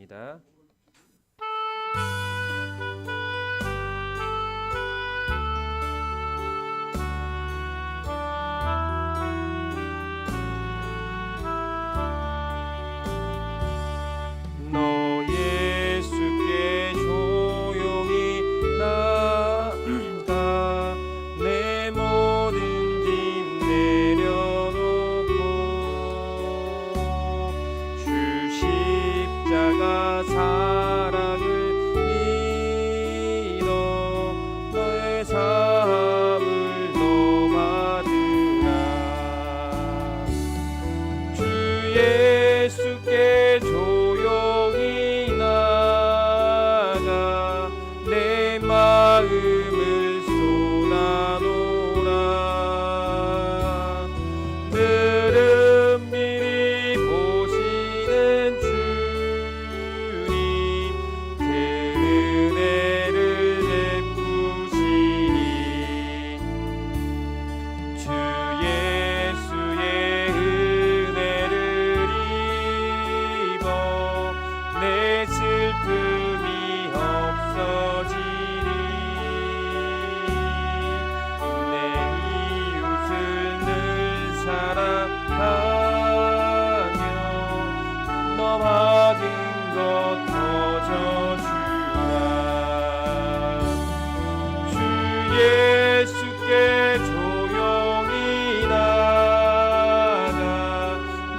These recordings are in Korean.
하겠습니다. 너 예수께 조용히 나가 내 모든 짐 내려놓고 주 십자가 사랑을 믿어 너의 삶을 너 받으라. 주 예수께 조용히 나가 내 마음을 쏟아놓으라. 늘은 미리 보시는 주님 그 은혜를 베푸시니 주 예수의 은혜를 입어 내 슬픔이 없어지리. 내 이웃을 늘 사랑하며 너 받은 것 터져주라. 주 예수께 조용히 나가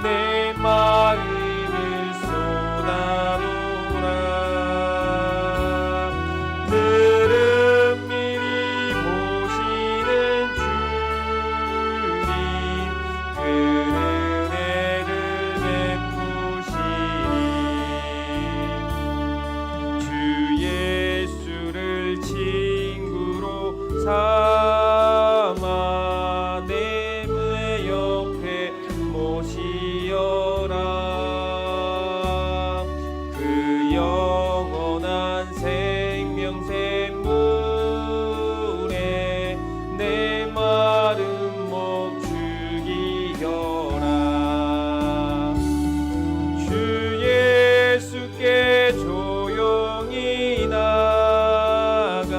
내 마음을 쏟아놓으라. 늘은 미리 보시는 주님 그 은혜를 베푸시니 주 예수를 친구로 삼아 내 옆에 모시어라. 그 영원한 생명샘물에 내 마른 목 죽이겨라. 주 예수께 조용히 나가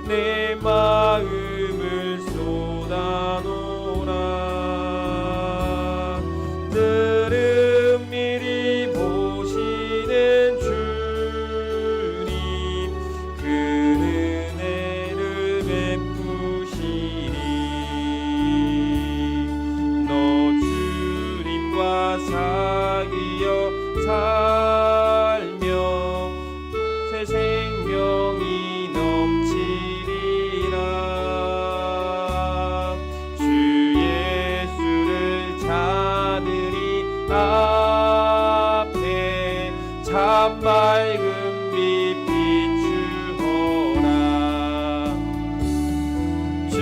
내 마음을 쏟아놓으라. 늘은 미리 보시는 주님 그 은혜를 베푸시니 너 주님과 사귀어 살며 새 생명이 넘치리라. 주 예수를 찾으리 앞에 참 맑은 빛 비추어라. 주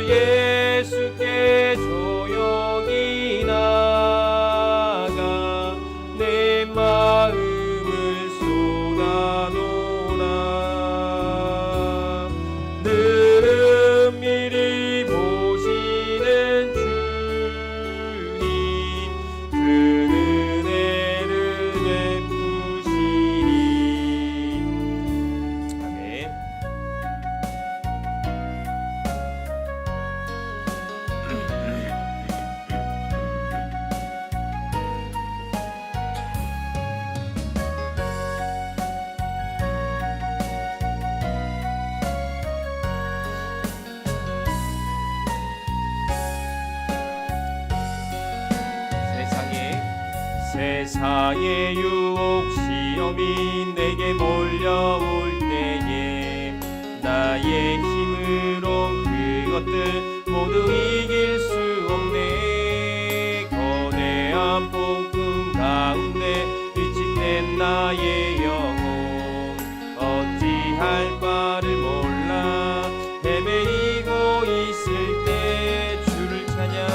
예수께 조용히 나가 내 마음을 쏟아놓으라. 늘은 미리 보시는 주님 그 은혜를 베푸시니. 아멘. 세상의 유혹 시험이 내게 몰려올 때에 나의 힘으로 그것들 모두 이길 수 없네. 거대한 폭풍 가운데 위축된 나의 영혼 어찌할 바를 몰라. 헤매이고 있을 때 주를 찬양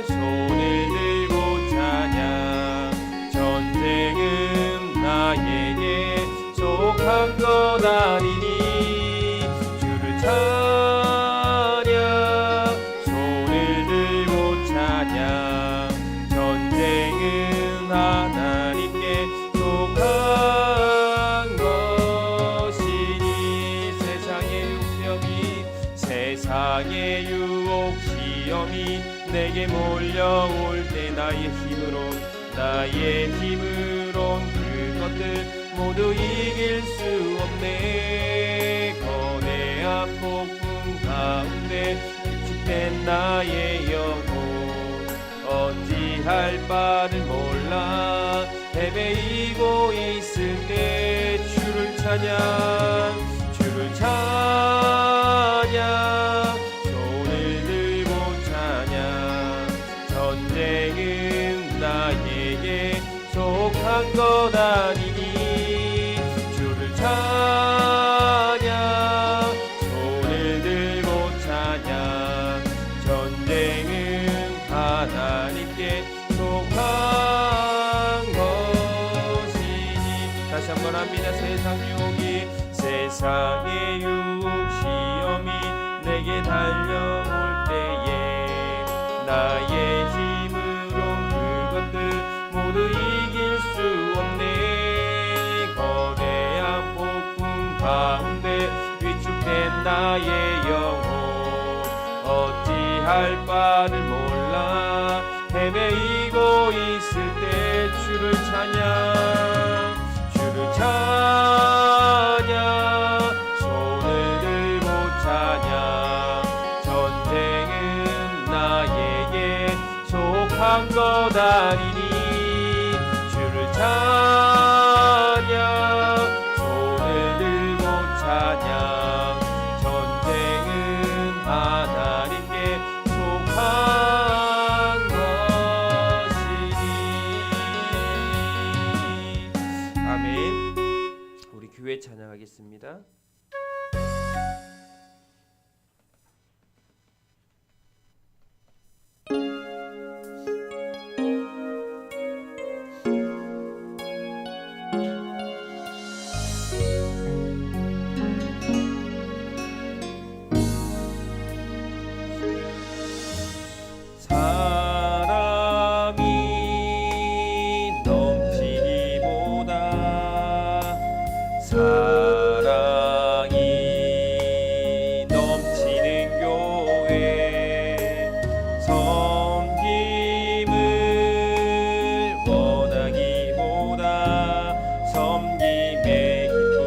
손을 들고 찬양. 전쟁은 나에게 속한 것 아니니 주를 찬양 손을 들고 찬양. 전쟁은 내게 몰려올 때 나의 힘으론 그것들 모두 이길 수 없네. 거대한 폭풍 가운데 위축된 나의 영혼 어찌할 바를 몰라 헤매이고 있을 때 주를 찬양 손을 들고 찬양. 전쟁은 나에게 속한 것 아니니 주를 찬양 손을 들고 찬양. 전쟁은 하나님께 속한 것이니. 다시 한번 합니다. 세상의 유혹 시험이 내게 달려올 때에 나의 힘으로 그것들 모두 이길 수 없네. 거대한 폭풍 가운데 위축된 나의 영혼 어찌할 바를 몰라 헤매이고 있을 때 주를 찬양 손을 들고 찬양. 전쟁은 나에게 속한 것 아니니 주를 찬양 손을 들고 찬양. 전쟁은 하나님께 속한 것이니. 아멘. 우리 교회 찬양하겠습니다. 사랑이 넘치는 교회 섬김을 원하기보다 섬김의 기쁨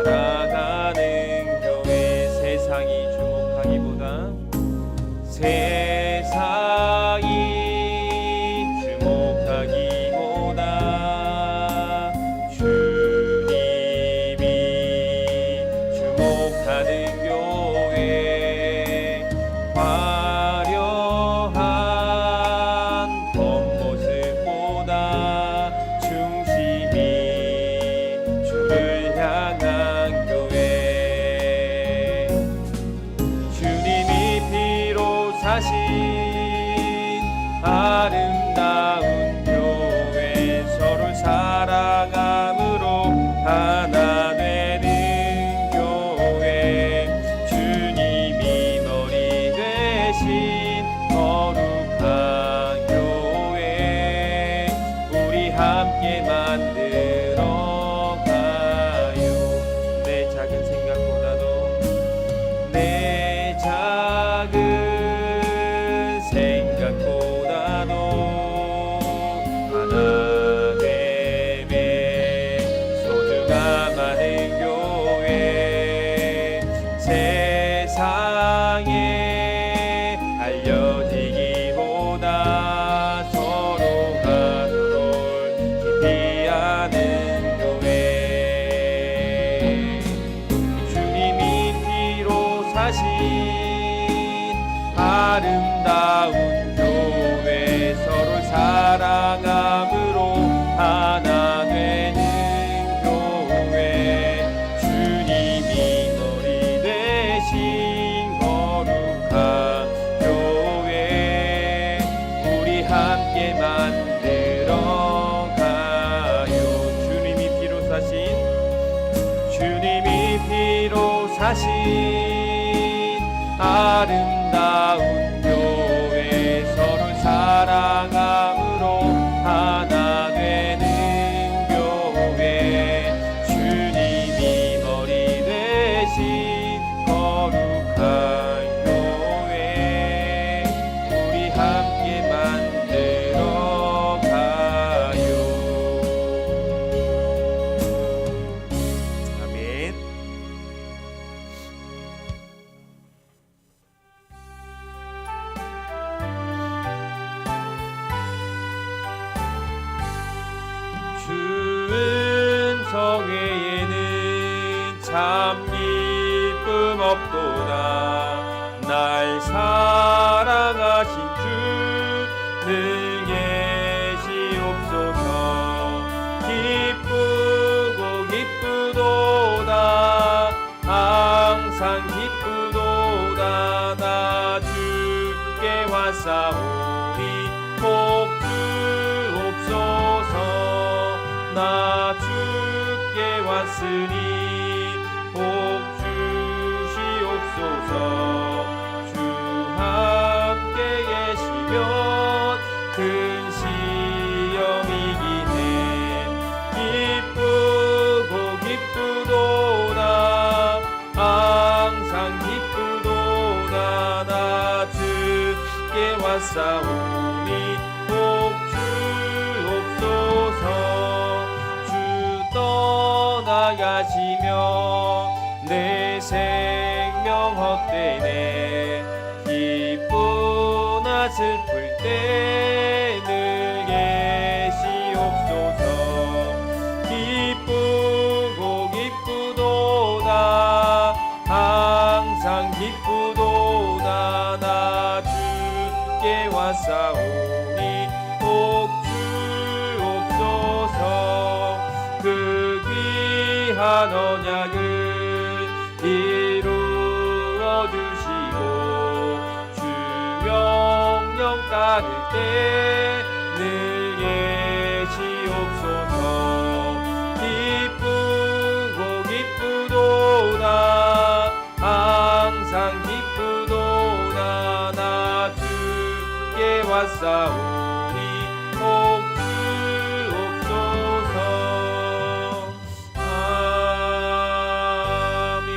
알아가는 교회. 세상이 주목하기보다 화려한 겉모습보다 중심이 주를 향한 교회. 주님이 피로 사신 아름다운 교회. 서로를 사랑함으로 하나 되는 거룩한 교회. 우리 함께 만들어 가요. 내 작은 생각보다도 내 작은 생각보다도 하나 되매 소중함 하는 교회. 세상에 알려지기보다 서로가 서로를 깊이 아는 교회. 주님이 피로 사신 아름다운 교회. 서로를 사랑함으로 하나 되는 교회. 주님이 머리 되신 거룩한 함께 만들어 가요. 주님이 피로 사신 아름다운 교회. 서로 사랑함으로 하나 되는 교회. 주님이 머리 되신 거룩한 교회. 우리 참 기쁨 없도다. 날 사랑하신 주 늘 계시옵소서. 기쁘고 기쁘도다. 항상 기쁘도다. 나 주께 왔사오니 복 주옵소서. 나 주께 왔으니 복 주시옵소서. 주 함께 계시면 큰 시험이기네. 기쁘고 기쁘도다. 항상 기쁘도다. 나 주께 왔사오니 복 주옵소서. 주 떠나가시며 내 생명 헛되네. 기쁘나 슬플 때 늘 계시옵소서. 기쁘고 기쁘도다. 항상 기쁘도다. 나 주께 왔사오니 복 주옵소서. 그 귀한 언약을 이루어 주시고 주 명령 따를 때 늘 계시옵소서. 기쁘고 기쁘도다. 항상 기쁘도다. 나 주께 왔사오니 복 주옵소서. 아멘.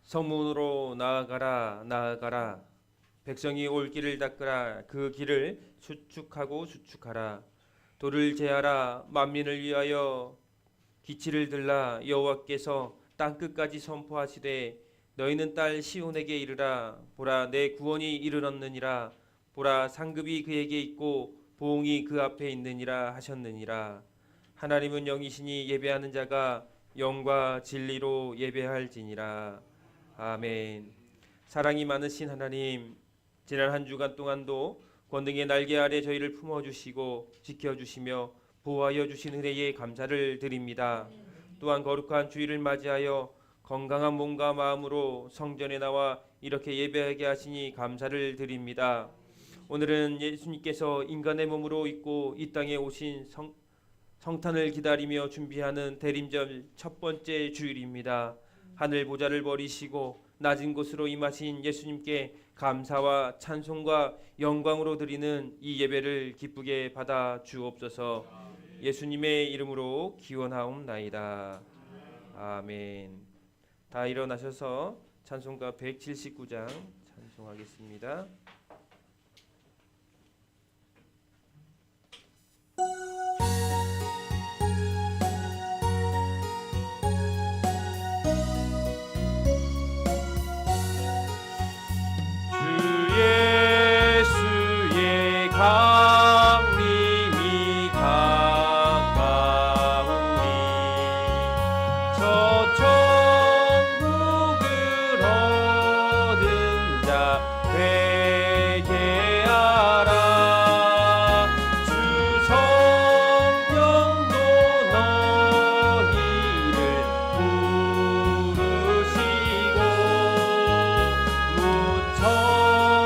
성문으로 나아가라 나아가라. 백성이 올 길을 닦으라. 그 길을 수축하고 수축하라. 돌을 제하라. 만민을 위하여 기치를 들라. 여호와께서 땅끝까지 선포하시되 너희는 딸 시온에게 이르라. 보라 내 구원이 이르렀느니라. 보라 상급이 그에게 있고 보응이 그 앞에 있느니라 하셨느니라. 하나님은 영이시니 예배하는 자가 영과 진리로 예배할지니라. 아멘. 사랑이 많으신 하나님, 지난 한 주간 동안도 권능의 날개 아래 저희를 품어주시고 지켜주시며 보호하여 주신 은혜에 감사를 드립니다. 또한 거룩한 주일을 맞이하여 건강한 몸과 마음으로 성전에 나와 이렇게 예배하게 하시니 감사를 드립니다. 오늘은 예수님께서 인간의 몸으로 입고 이 땅에 오신 성탄을 기다리며 준비하는 대림절 첫 번째 주일입니다. 하늘 보좌를 버리시고 낮은 곳으로 임하신 예수님께 감사와 찬송과 영광으로 드리는 이 예배를 기쁘게 받아 주옵소서. 예수님의 이름으로 기원하옵나이다. 아멘. 다 일어나셔서 찬송가 179장 찬송하겠습니다. 강림이 가까우니 저 천국을 얻은 자 회개하라. 주 성령도 너희를 부르시고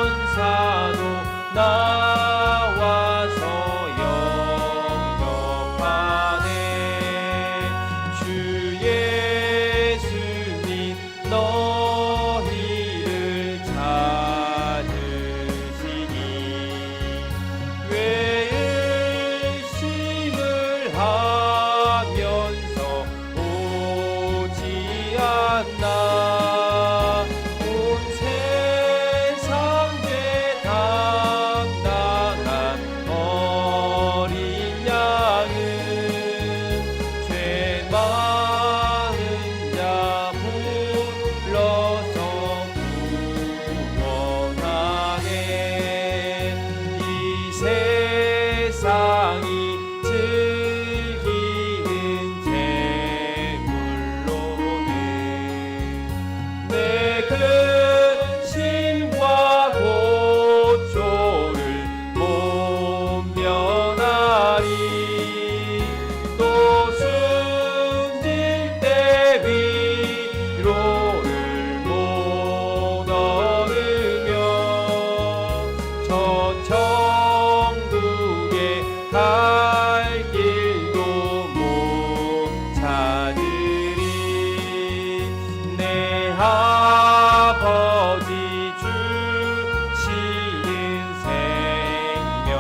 무천사도 나와 세상이 즐기는 재물로는 내 근심과 고초를 못 면하리. 또 숨질 때 위로를 못 얻으며 저 천국에 갈 길도 못 찾으리. 내 아버지 주시는 생명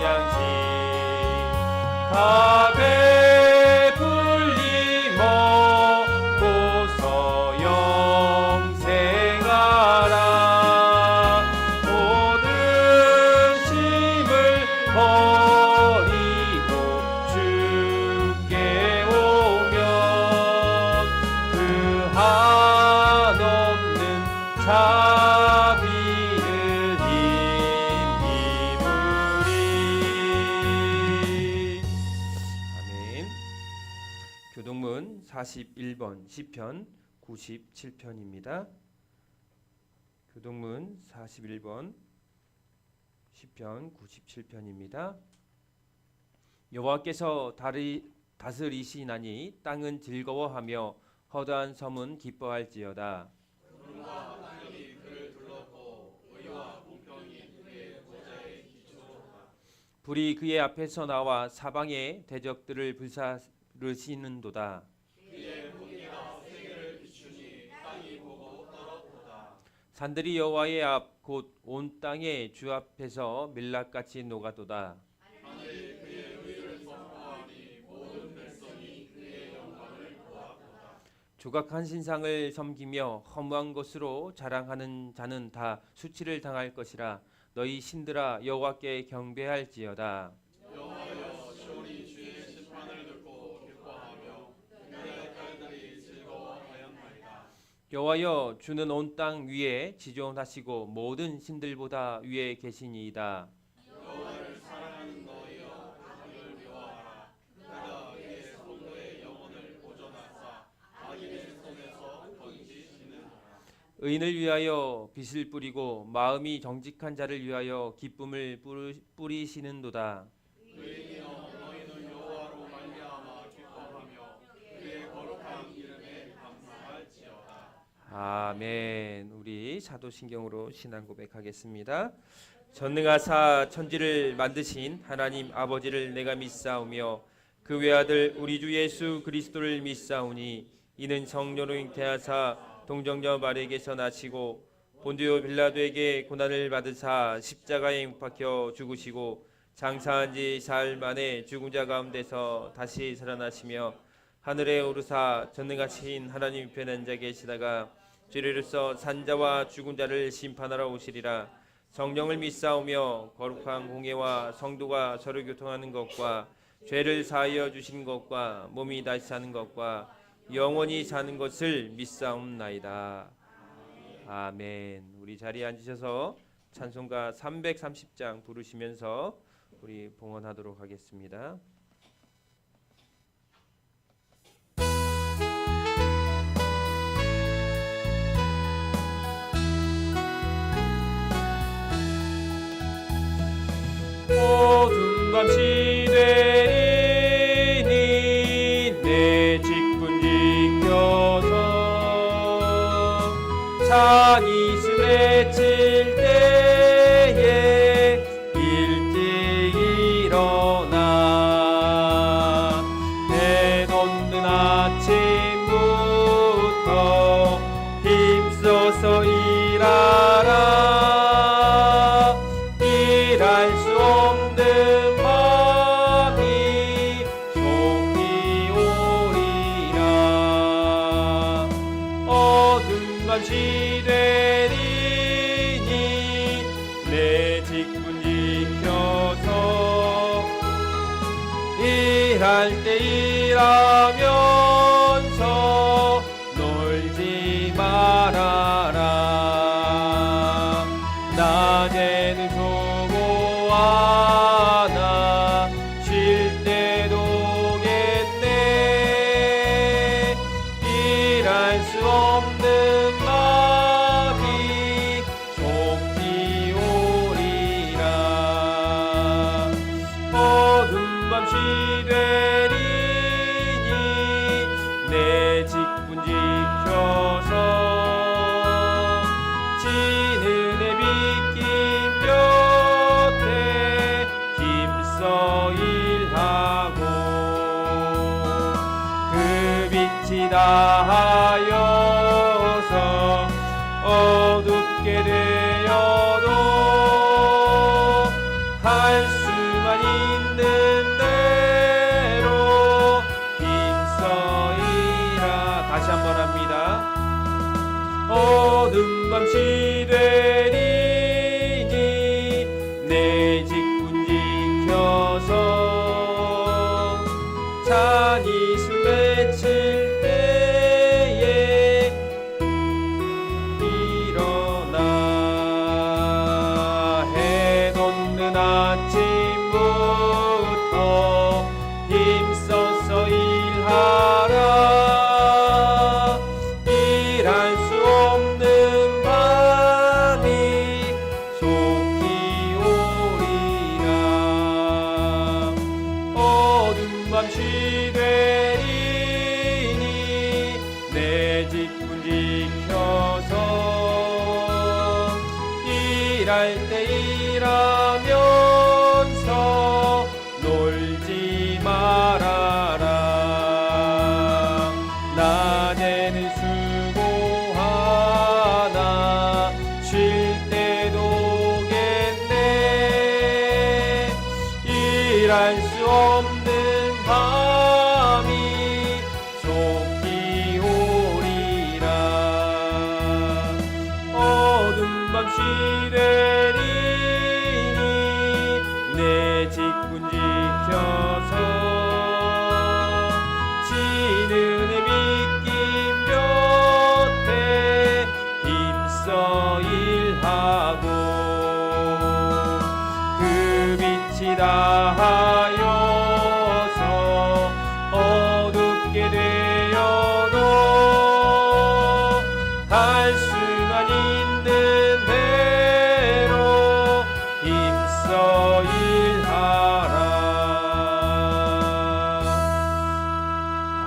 양식 다 배불리 먹고서 영생하라. 모든 짐을 버리고 주께 오면 그 한없는 자비를 힘입으리. 아멘. 교동문 41번 시편 97편입니다. 교동문 41번 시편 97편입니다. 여호와께서 다스리시나니 땅은 즐거워하며 허다한 섬은 기뻐할지어다. 불이 그의 앞에서 나와 사방의 대적들을 불사르시는도다. 산들이 여호와의 앞 곧 온 땅의 주 앞에서 밀랍같이 녹아도다. 조각한 신상을 섬기며 허무한 것으로 자랑하는 자는 다 수치를 당할 것이라. 너희 신들아 여호와께 경배할지어다. 여호와여 시온이 주의 심판을 듣고 기뻐하며 그의 딸들이 즐거워하였나이다. 여호와여 주는 온 땅 위에 지존하시고 모든 신들보다 위에 계시니이다. 여호와를 사랑하는 너희여 그를 묘하라. 그가 그의 성도의 영혼을 보존하사 악인의 손에서 건지시느니라. 의인을 위하여 빛을 뿌리고 마음이 정직한 자를 위하여 기쁨을 뿌리시는도다. 의인이여 너희는 여호와로 말미암아 기뻐하며 그의 거룩한 이름에 감사할지어다. 아멘. 우리 사도신경으로 신앙 고백하겠습니다. 전능하사 천지를 만드신 하나님 아버지를 내가 믿사오며 그 외아들 우리 주 예수 그리스도를 믿사오니 이는 성령으로 잉태하사 동정녀 마리에게서 나시고 본디오 빌라도에게 고난을 받으사 십자가에 못 박혀 죽으시고 장사한 지 사흘 만에 죽은 자 가운데서 다시 살아나시며 하늘에 오르사 전능하신 하나님 우편에 앉아 계시다가 죄로서 산자와 죽은 자를 심판하러 오시리라. 성령을 믿사오며 거룩한 공예와 성도가 서로 교통하는 것과 죄를 사하여 주신 것과 몸이 다시 사는 것과 영원히 사는 것을 믿사옵나이다. 아멘. 우리 자리에 앉으셔서 찬송가 330장 부르시면서 우리 봉헌하도록 하겠습니다. 모든 밤시 되리니 내 직분 지켜서 산이 스맺힐 때에 일찍 일어나 해 돋는 아침부터 힘써서 일하라. 일할 수 없는 밤이 종이 오리라. 어두운 밤시 되리니 내 직분 지켜서 일할 때 일하면서 놀지 말아라. 낮에는 수고하나 밤시 되리니 내 직분 지켜서 지는 내 비긴 곁에 힘써 일하고 그 빛이 다하여서 어둡게 되어도 할 수만 있는 대로 힘써 일하. 다시 한번 합니다. 어둠 밤시 되리니 내 직분 지켜서 잔이슬 맺힐 때에 일어나 해 돋는 아침부터 힘써서 일하라. 일할 수 없는 밤이 속히 오리라. 어둠 밤시 되리니 내 직분 지켜서 일할 때 일하면서 놀지 말아라. 낮에는 수고하나 쉴 때도 오겠네. 일할 수 없는 밤이 속히 오리라. 어둠 밤시 되리니 내 직분 지켜서 지는 내 믿긴 곁에 힘써 일하고 그 빛이 다하여서 어둡게 되어도 할 수만 있는 대로 힘써 일하라.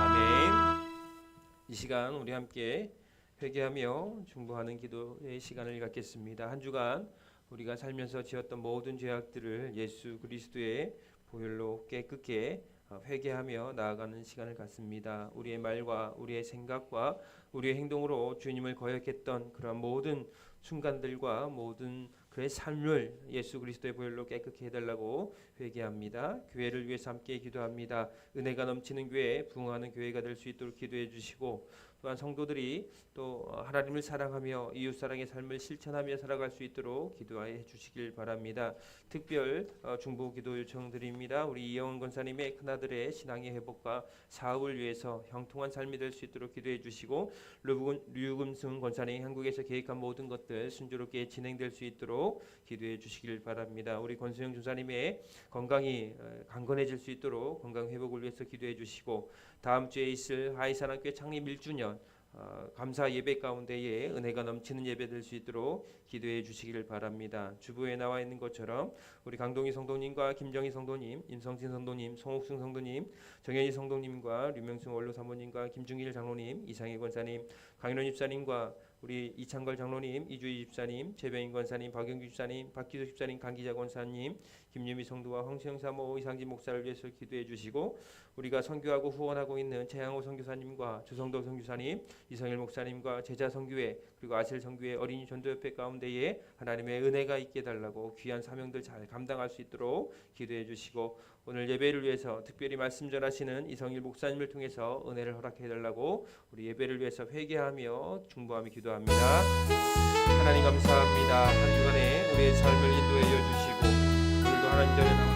아멘. 이 시간 우리 함께 회개하며 중보하는 기도의 시간을 갖겠습니다. 한 주간 우리가 살면서 지었던 모든 죄악들을 예수 그리스도의 보혈로 깨끗게 회개하며 나아가는 시간을 갖습니다. 우리의 말과 우리의 생각과 우리의 행동으로 주님을 거역했던 그런 모든 순간들과 모든 그의 삶을 예수 그리스도의 보혈로 깨끗게 해달라고 회개합니다. 교회를 위해서 함께 기도합니다. 은혜가 넘치는 교회, 부흥하는 교회가 될 수 있도록 기도해 주시고, 또한 성도들이 또 하나님을 사랑하며 이웃사랑의 삶을 실천하며 살아갈 수 있도록 기도해 주시길 바랍니다. 특별 중보 기도 요청드립니다. 우리 이영은 권사님의 큰아들의 신앙의 회복과 사업을 위해서 형통한 삶이 될 수 있도록 기도해 주시고, 류금승 권사님 한국에서 계획한 모든 것들 순조롭게 진행될 수 있도록 기도해 주시길 바랍니다. 우리 권수영 주사님의 건강이 강건해질 수 있도록 건강 회복을 위해서 기도해 주시고, 다음 주에 있을 하이사랑교회 창립 1주년 감사 예배 가운데에 은혜가 넘치는 예배 될 수 있도록 기도해 주시기를 바랍니다. 주보에 나와 있는 것처럼 우리 강동희 성도님과 김정희 성도님, 임성진 성도님, 송옥승 성도님, 정현희 성도님과 류명승 원로 사모님과 김중길 장로님, 이상희 권사님, 강인원 집사님과 우리 이창걸 장로님, 이주희 집사님, 최병인 권사님, 박영규 집사님, 박기도 집사님, 강기자 권사님, 김유미 성도와 황시영 사모, 이상진 목사를 위해서 기도해 주시고, 우리가 선교하고 후원하고 있는 최양호 선교사님과 주성도 선교사님, 이성일 목사님과 제자 선교회, 그리고 아셀 선교회 어린이 전도협회 가운데에 하나님의 은혜가 있게 해달라고 귀한 사명들 잘 감당할 수 있도록 기도해 주시고, 오늘 예배를 위해서 특별히 말씀 전하시는 이성일 목사님을 통해서 은혜를 허락해 달라고 우리 예배를 위해서 회개하며 중보하며 기도합니다. 하나님 감사합니다. 한 주간에 우리의 삶을 인도해 주시고, 오늘도 하나님 전에 나와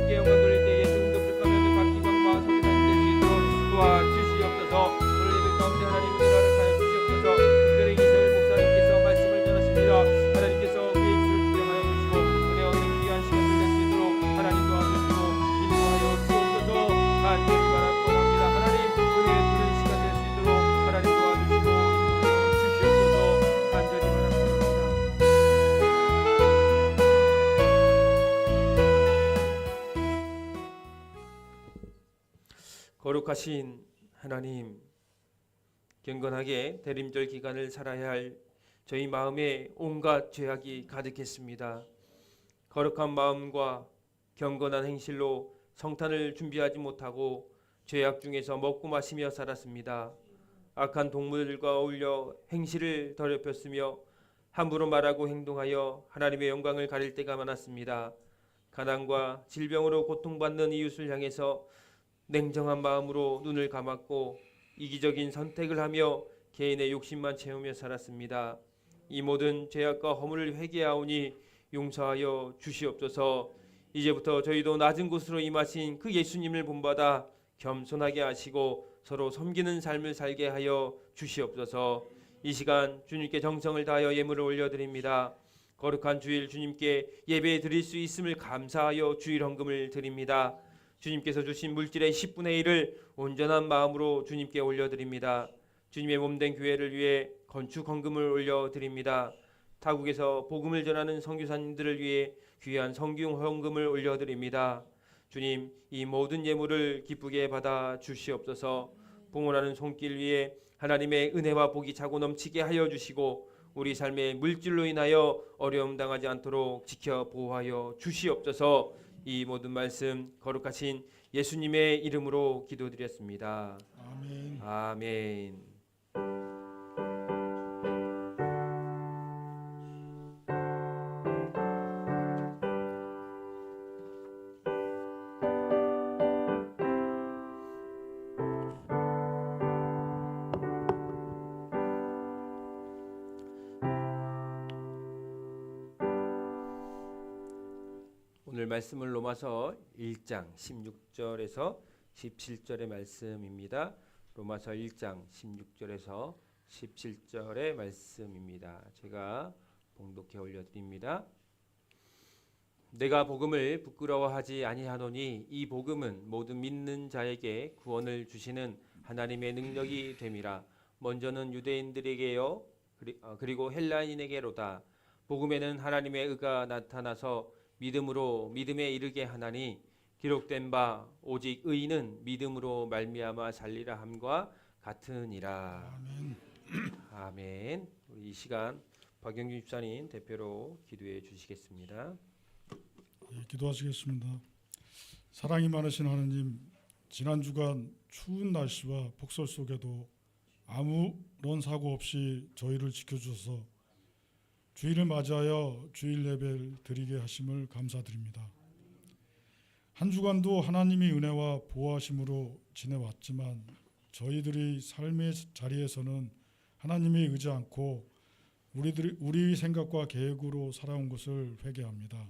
주께 영광 돌릴 때에 중독적하면 박기광과 성교사님 될 수 있도록 도와주시옵소서. 오늘 예배 가운데 하나님 은혜를 하여 주시옵소서. 특별히 이세율 목사님께서 말씀을 전하십니다. 하나님께서 그의 주를 주장하여 주시고 은혜 얻는 귀한 시간을 낼 수 있도록 하나님 도와주시고 인도하여 주옵소서. 간절히 바라고 합니다. 하나님 은혜의 부른 시간 될 수 있도록 하나님 도와주시고 인도하여 주시옵소서. 간절히 바라고 합니다. 거룩하신 하나님, 경건하게 대림절 기간을 살아야 할 저희 마음에 온갖 죄악이 가득했습니다. 거룩한 마음과 경건한 행실로 성탄을 준비하지 못하고 죄악 중에서 먹고 마시며 살았습니다. 악한 동물들과 어울려 행실을 더럽혔으며 함부로 말하고 행동하여 하나님의 영광을 가릴 때가 많았습니다. 가난과 질병으로 고통받는 이웃을 향해서 냉정한 마음으로 눈을 감았고 이기적인 선택을 하며 개인의 욕심만 채우며 살았습니다. 이 모든 죄악과 허물을 회개하오니 용서하여 주시옵소서. 이제부터 저희도 낮은 곳으로 임하신 그 예수님을 본받아 겸손하게 하시고 서로 섬기는 삶을 살게 하여 주시옵소서. 이 시간 주님께 정성을 다하여 예물을 올려드립니다. 거룩한 주일 주님께 예배 드릴 수 있음을 감사하여 주일 헌금을 드립니다. 주님께서 주신 물질의 10분의 1을 온전한 마음으로 주님께 올려드립니다. 주님의 몸된 교회를 위해 건축 헌금을 올려드립니다. 타국에서 복음을 전하는 선교사님들을 위해 귀한 성경 헌금을 올려드립니다. 주님, 이 모든 예물을 기쁘게 받아 주시옵소서. 봉헌하는 손길 위에 하나님의 은혜와 복이 차고 넘치게 하여 주시고 우리 삶의 물질로 인하여 어려움 당하지 않도록 지켜 보호하여 주시옵소서. 이 모든 말씀 거룩하신 예수님의 이름으로 기도드렸습니다. 아멘. 아멘. 오늘 말씀은 로마서 1장 16절에서 17절의 말씀입니다. 로마서 1장 16절에서 17절의 말씀입니다. 제가 봉독해 올려드립니다. 내가 복음을 부끄러워하지 아니하노니 이 복음은 모든 믿는 자에게 구원을 주시는 하나님의 능력이 됨이라. 먼저는 유대인들에게요 그리고 헬라인에게로다. 복음에는 하나님의 의가 나타나서 믿음으로 믿음에 이르게 하나니 기록된 바 오직 의인은 믿음으로 말미암아 살리라 함과 같으니라. 아멘. 아멘. 우리 이 시간 박영규 집사님 대표로 기도해 주시겠습니다. 예, 기도하시겠습니다. 사랑이 많으신 하나님, 지난 주간 추운 날씨와 폭설 속에도 아무런 사고 없이 저희를 지켜주셔서 주일을 맞이하여 주일 예배를 드리게 하심을 감사드립니다. 한 주간도 하나님의 은혜와 보호하심으로 지내왔지만 저희들이 삶의 자리에서는 하나님의 의지 않고 우리 생각과 계획으로 살아온 것을 회개합니다.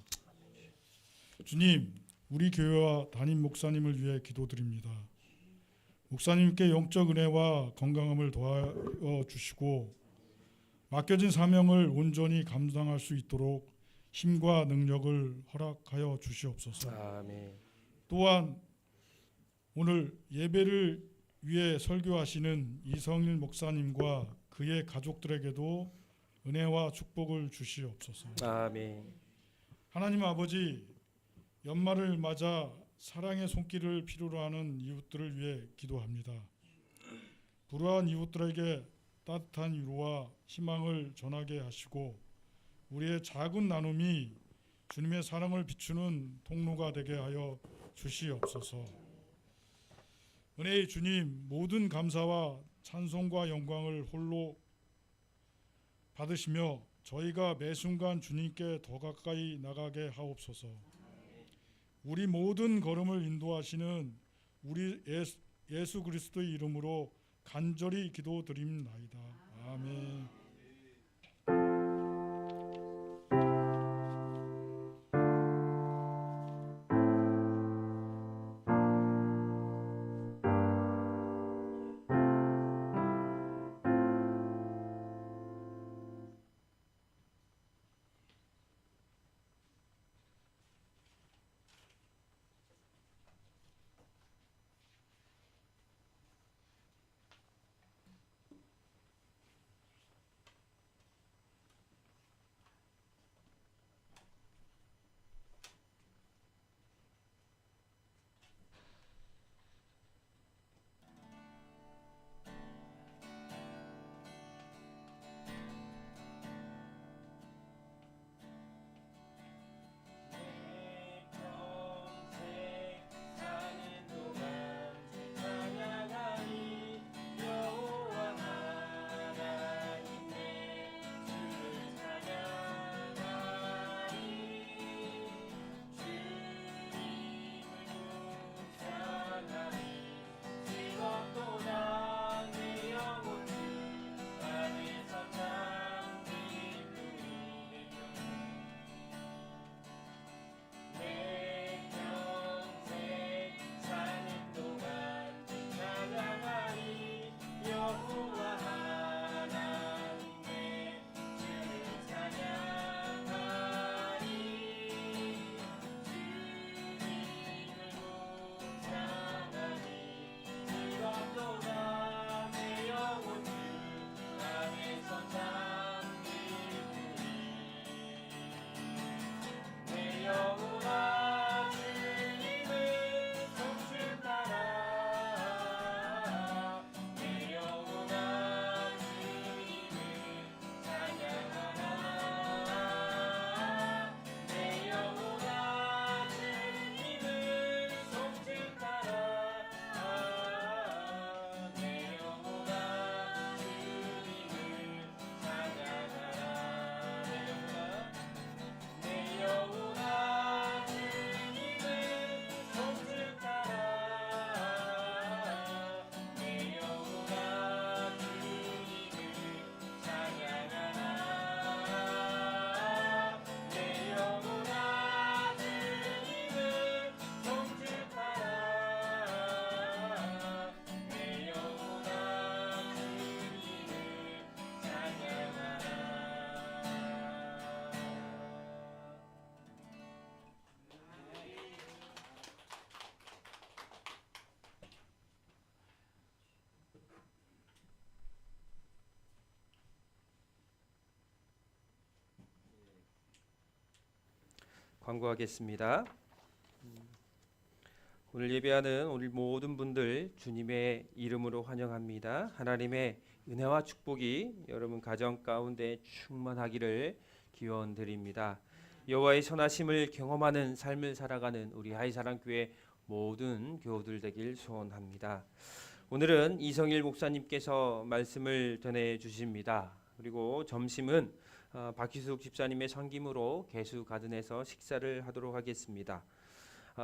주님, 우리 교회와 담임 목사님을 위해 기도드립니다. 목사님께 영적 은혜와 건강함을 도와 주시고 맡겨진 사명을 온전히 감당할 수 있도록 힘과 능력을 허락하여 주시옵소서. 아멘. 또한 오늘 예배를 위해 설교하시는 이성일 목사님과 그의 가족들에게도 은혜와 축복을 주시옵소서. 아멘. 하나님 아버지, 연말을 맞아 사랑의 손길을 필요로 하는 이웃들을 위해 기도합니다. 불우한 이웃들에게 따뜻한 위로와 희망을 전하게 하시고 우리의 작은 나눔이 주님의 사랑을 비추는 통로가 되게 하여 주시옵소서. 은혜의 주님, 모든 감사와 찬송과 영광을 홀로 받으시며 저희가 매 순간 주님께 더 가까이 나가게 하옵소서. 우리 모든 걸음을 인도하시는 우리 예수 그리스도의 이름으로 간절히 기도드립나이다. 아멘. 광고하겠습니다. 오늘 예배하는 우리 모든 분들 주님의 이름으로 환영합니다. 하나님의 은혜와 축복이 여러분 가정 가운데 충만하기를 기원드립니다. 여호와의 선하심을 경험하는 삶을 살아가는 우리 하이사랑교회 모든 교우들 되길 소원합니다. 오늘은 이성일 목사님께서 말씀을 전해 주십니다. 그리고 점심은 박희숙 집사님의 섬김으로 개수 가든에서 식사를 하도록 하겠습니다.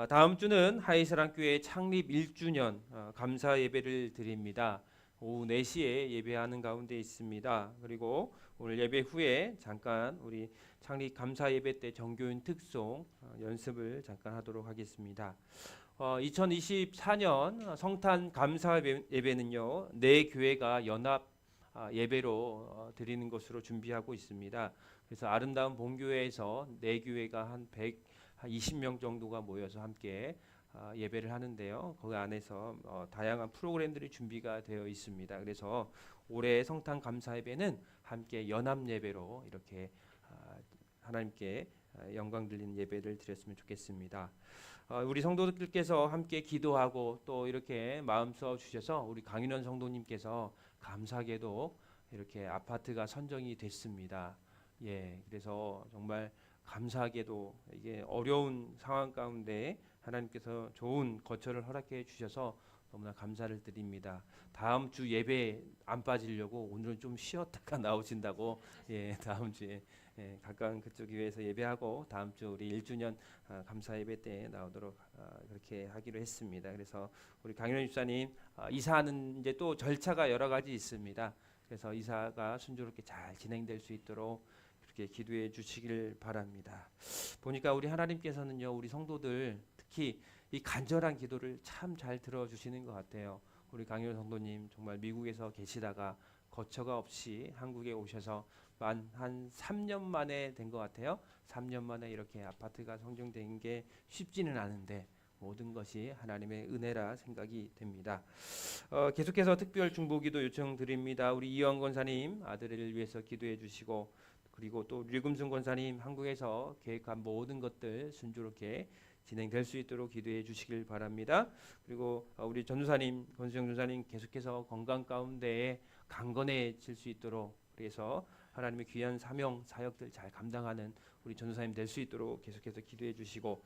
다음 주는 하이사랑교회 창립 1주년 감사 예배를 드립니다. 오후 4시에 예배하는 가운데 있습니다. 그리고 오늘 예배 후에 잠깐 우리 창립 감사 예배 때 정교인 특송 연습을 잠깐 하도록 하겠습니다. 2024년 성탄 감사 예배는요, 네 교회가 연합 예배로 드리는 것으로 준비하고 있습니다. 그래서 아름다운 본교회에서 네 교회가 한 120명 정도가 모여서 함께 예배를 하는데요. 거기 안에서 다양한 프로그램들이 준비가 되어 있습니다. 그래서 올해 성탄 감사 예배는 함께 연합 예배로 이렇게 하나님께 영광 드리는 예배를 드렸으면 좋겠습니다. 우리 성도들께서 함께 기도하고 또 이렇게 마음 써 주셔서 우리 강인원 성도님께서 감사하게도 이렇게 아파트가 선정이 됐습니다. 예, 그래서 정말 감사하게도 이게 어려운 상황 가운데 하나님께서 좋은 거처를 허락해 주셔서 너무나 감사를 드립니다. 다음 주 예배 안 빠지려고 오늘은 좀 쉬었다가 나오신다고, 예, 다음 주에 가까운 그쪽 교회에서 예배하고 다음 주 우리 1주년 감사 예배 때 나오도록 그렇게 하기로 했습니다. 그래서 우리 강인원 집사님 이사하는 이제 또 절차가 여러 가지 있습니다. 그래서 이사가 순조롭게 잘 진행될 수 있도록 그렇게 기도해 주시길 바랍니다. 보니까 우리 하나님께서는요, 우리 성도들 특히 이 간절한 기도를 참 잘 들어주시는 것 같아요. 우리 강일호 성도님 정말 미국에서 계시다가 거처가 없이 한국에 오셔서 한 3년 만에 된 것 같아요. 3년 만에 이렇게 아파트가 성정된 게 쉽지는 않은데 모든 것이 하나님의 은혜라 생각이 됩니다. 계속해서 특별 중보기도 요청드립니다. 우리 이영 권사님 아들을 위해서 기도해 주시고, 그리고 또 류금순 권사님 한국에서 계획한 모든 것들 순조롭게 진행될 수 있도록 기도해 주시길 바랍니다. 그리고 우리 전도사님, 권수영 전도사님 계속해서 건강 가운데 강건해질 수 있도록, 그래서 하나님의 귀한 사명 사역들 잘 감당하는 우리 전도사님 될 수 있도록 계속해서 기도해 주시고,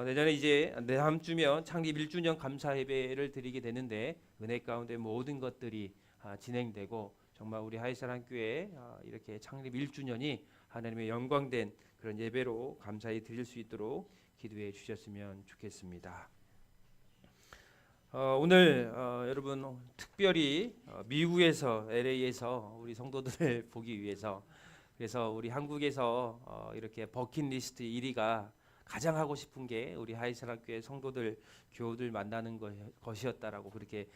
내년에 이제 다음 주면 창립 1주년 감사 예배를 드리게 되는데 은혜 가운데 모든 것들이 진행되고 정말 우리 하이사랑교회 이렇게 창립 1주년이 하나님의 영광된 그런 예배로 감사히 드릴 수 있도록 기도해 주셨으면 좋겠습니다. 오늘 여러분 특별히 미국에서 LA에서 우리 성도들을 보기 위해서, 그래서 우리 한국에서 이렇게 버킷리스트 1위가 가장 하고 싶은 게 우리 하이사랑교회 성도들 교우들 만나는 것이었다라고 그렇게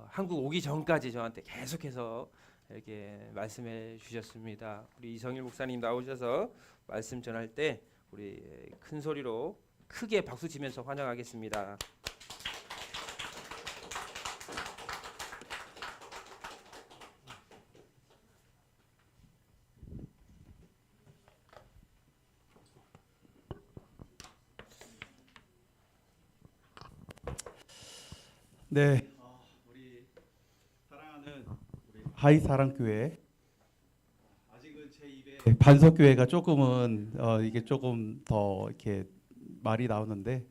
한국 오기 전까지 저한테 계속해서 이렇게 말씀해 주셨습니다. 우리 이성일 목사님 나오셔서 말씀 전할 때 우리 큰 소리로 크게 박수 치면서 환영하겠습니다. 네, 우리 사랑하는 우리 하이사랑교회, 아직은 제 입에 반석교회가 조금은 이게 조금 더 이렇게 말이 나오는데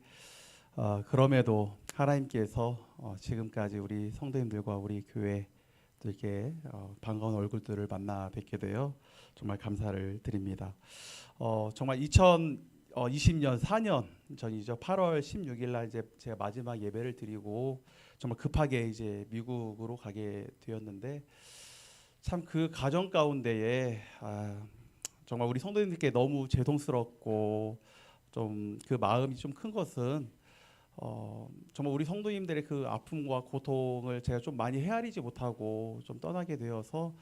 그럼에도 하나님께서 지금까지 우리 성도님들과 우리 교회 또 이렇게 반가운 얼굴들을 만나 뵙게 되어 정말 감사를 드립니다. 정말 2020년 4년 전이죠. 8월 16일 날 이제 제가 마지막 예배를 드리고 정말 급하게 이제 미국으로 가게 되었는데, 참 그 가정 가운데에 정말 우리 성도님들께 너무 죄송스럽고 좀 그 마음이 좀 큰 것은 정말 우리 성도님들의 그 아픔과 고통을 제가 좀 많이 헤아리지 못하고 좀 떠나게 되어서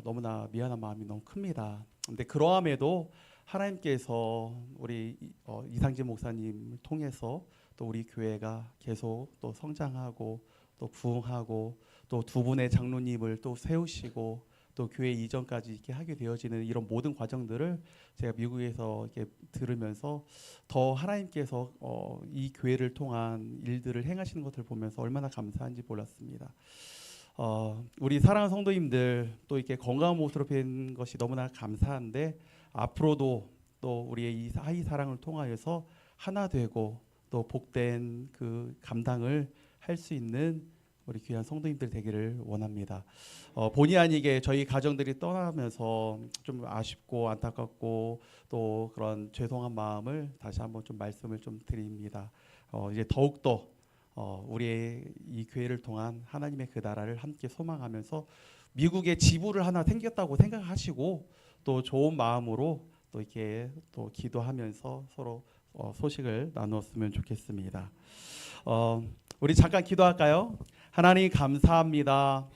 너무나 미안한 마음이 너무 큽니다. 근데 그러함에도 하나님께서 우리 이상진 목사님을 통해서 또 우리 교회가 계속 또 성장하고 또 부흥하고 또 두 분의 장로님을 또 세우시고 또 교회 이전까지 이렇게 하게 되어지는 이런 모든 과정들을 제가 미국에서 이렇게 들으면서 더 하나님께서 이 교회를 통한 일들을 행하시는 것을 보면서 얼마나 감사한지 몰랐습니다. 우리 사랑하는 성도님들 또 이렇게 건강한 모습으로 뵌 것이 너무나 감사한데 앞으로도 또 우리의 이 하이 사랑을 통하여서 하나 되고 또 복된 그 감당을 할 수 있는 우리 귀한 성도님들 되기를 원합니다. 본의 아니게 저희 가정들이 떠나면서 좀 아쉽고 안타깝고 또 그런 죄송한 마음을 다시 한번 좀 말씀을 좀 드립니다. 이제 더욱더 우리의 이 교회를 통한 하나님의 그 나라를 함께 소망하면서 미국에 지부를 하나 생겼다고 생각하시고 또 좋은 마음으로 또 이렇게 또 기도하면서 서로 소식을 나누었으면 좋겠습니다. 우리 잠깐 기도할까요? 하나님 감사합니다.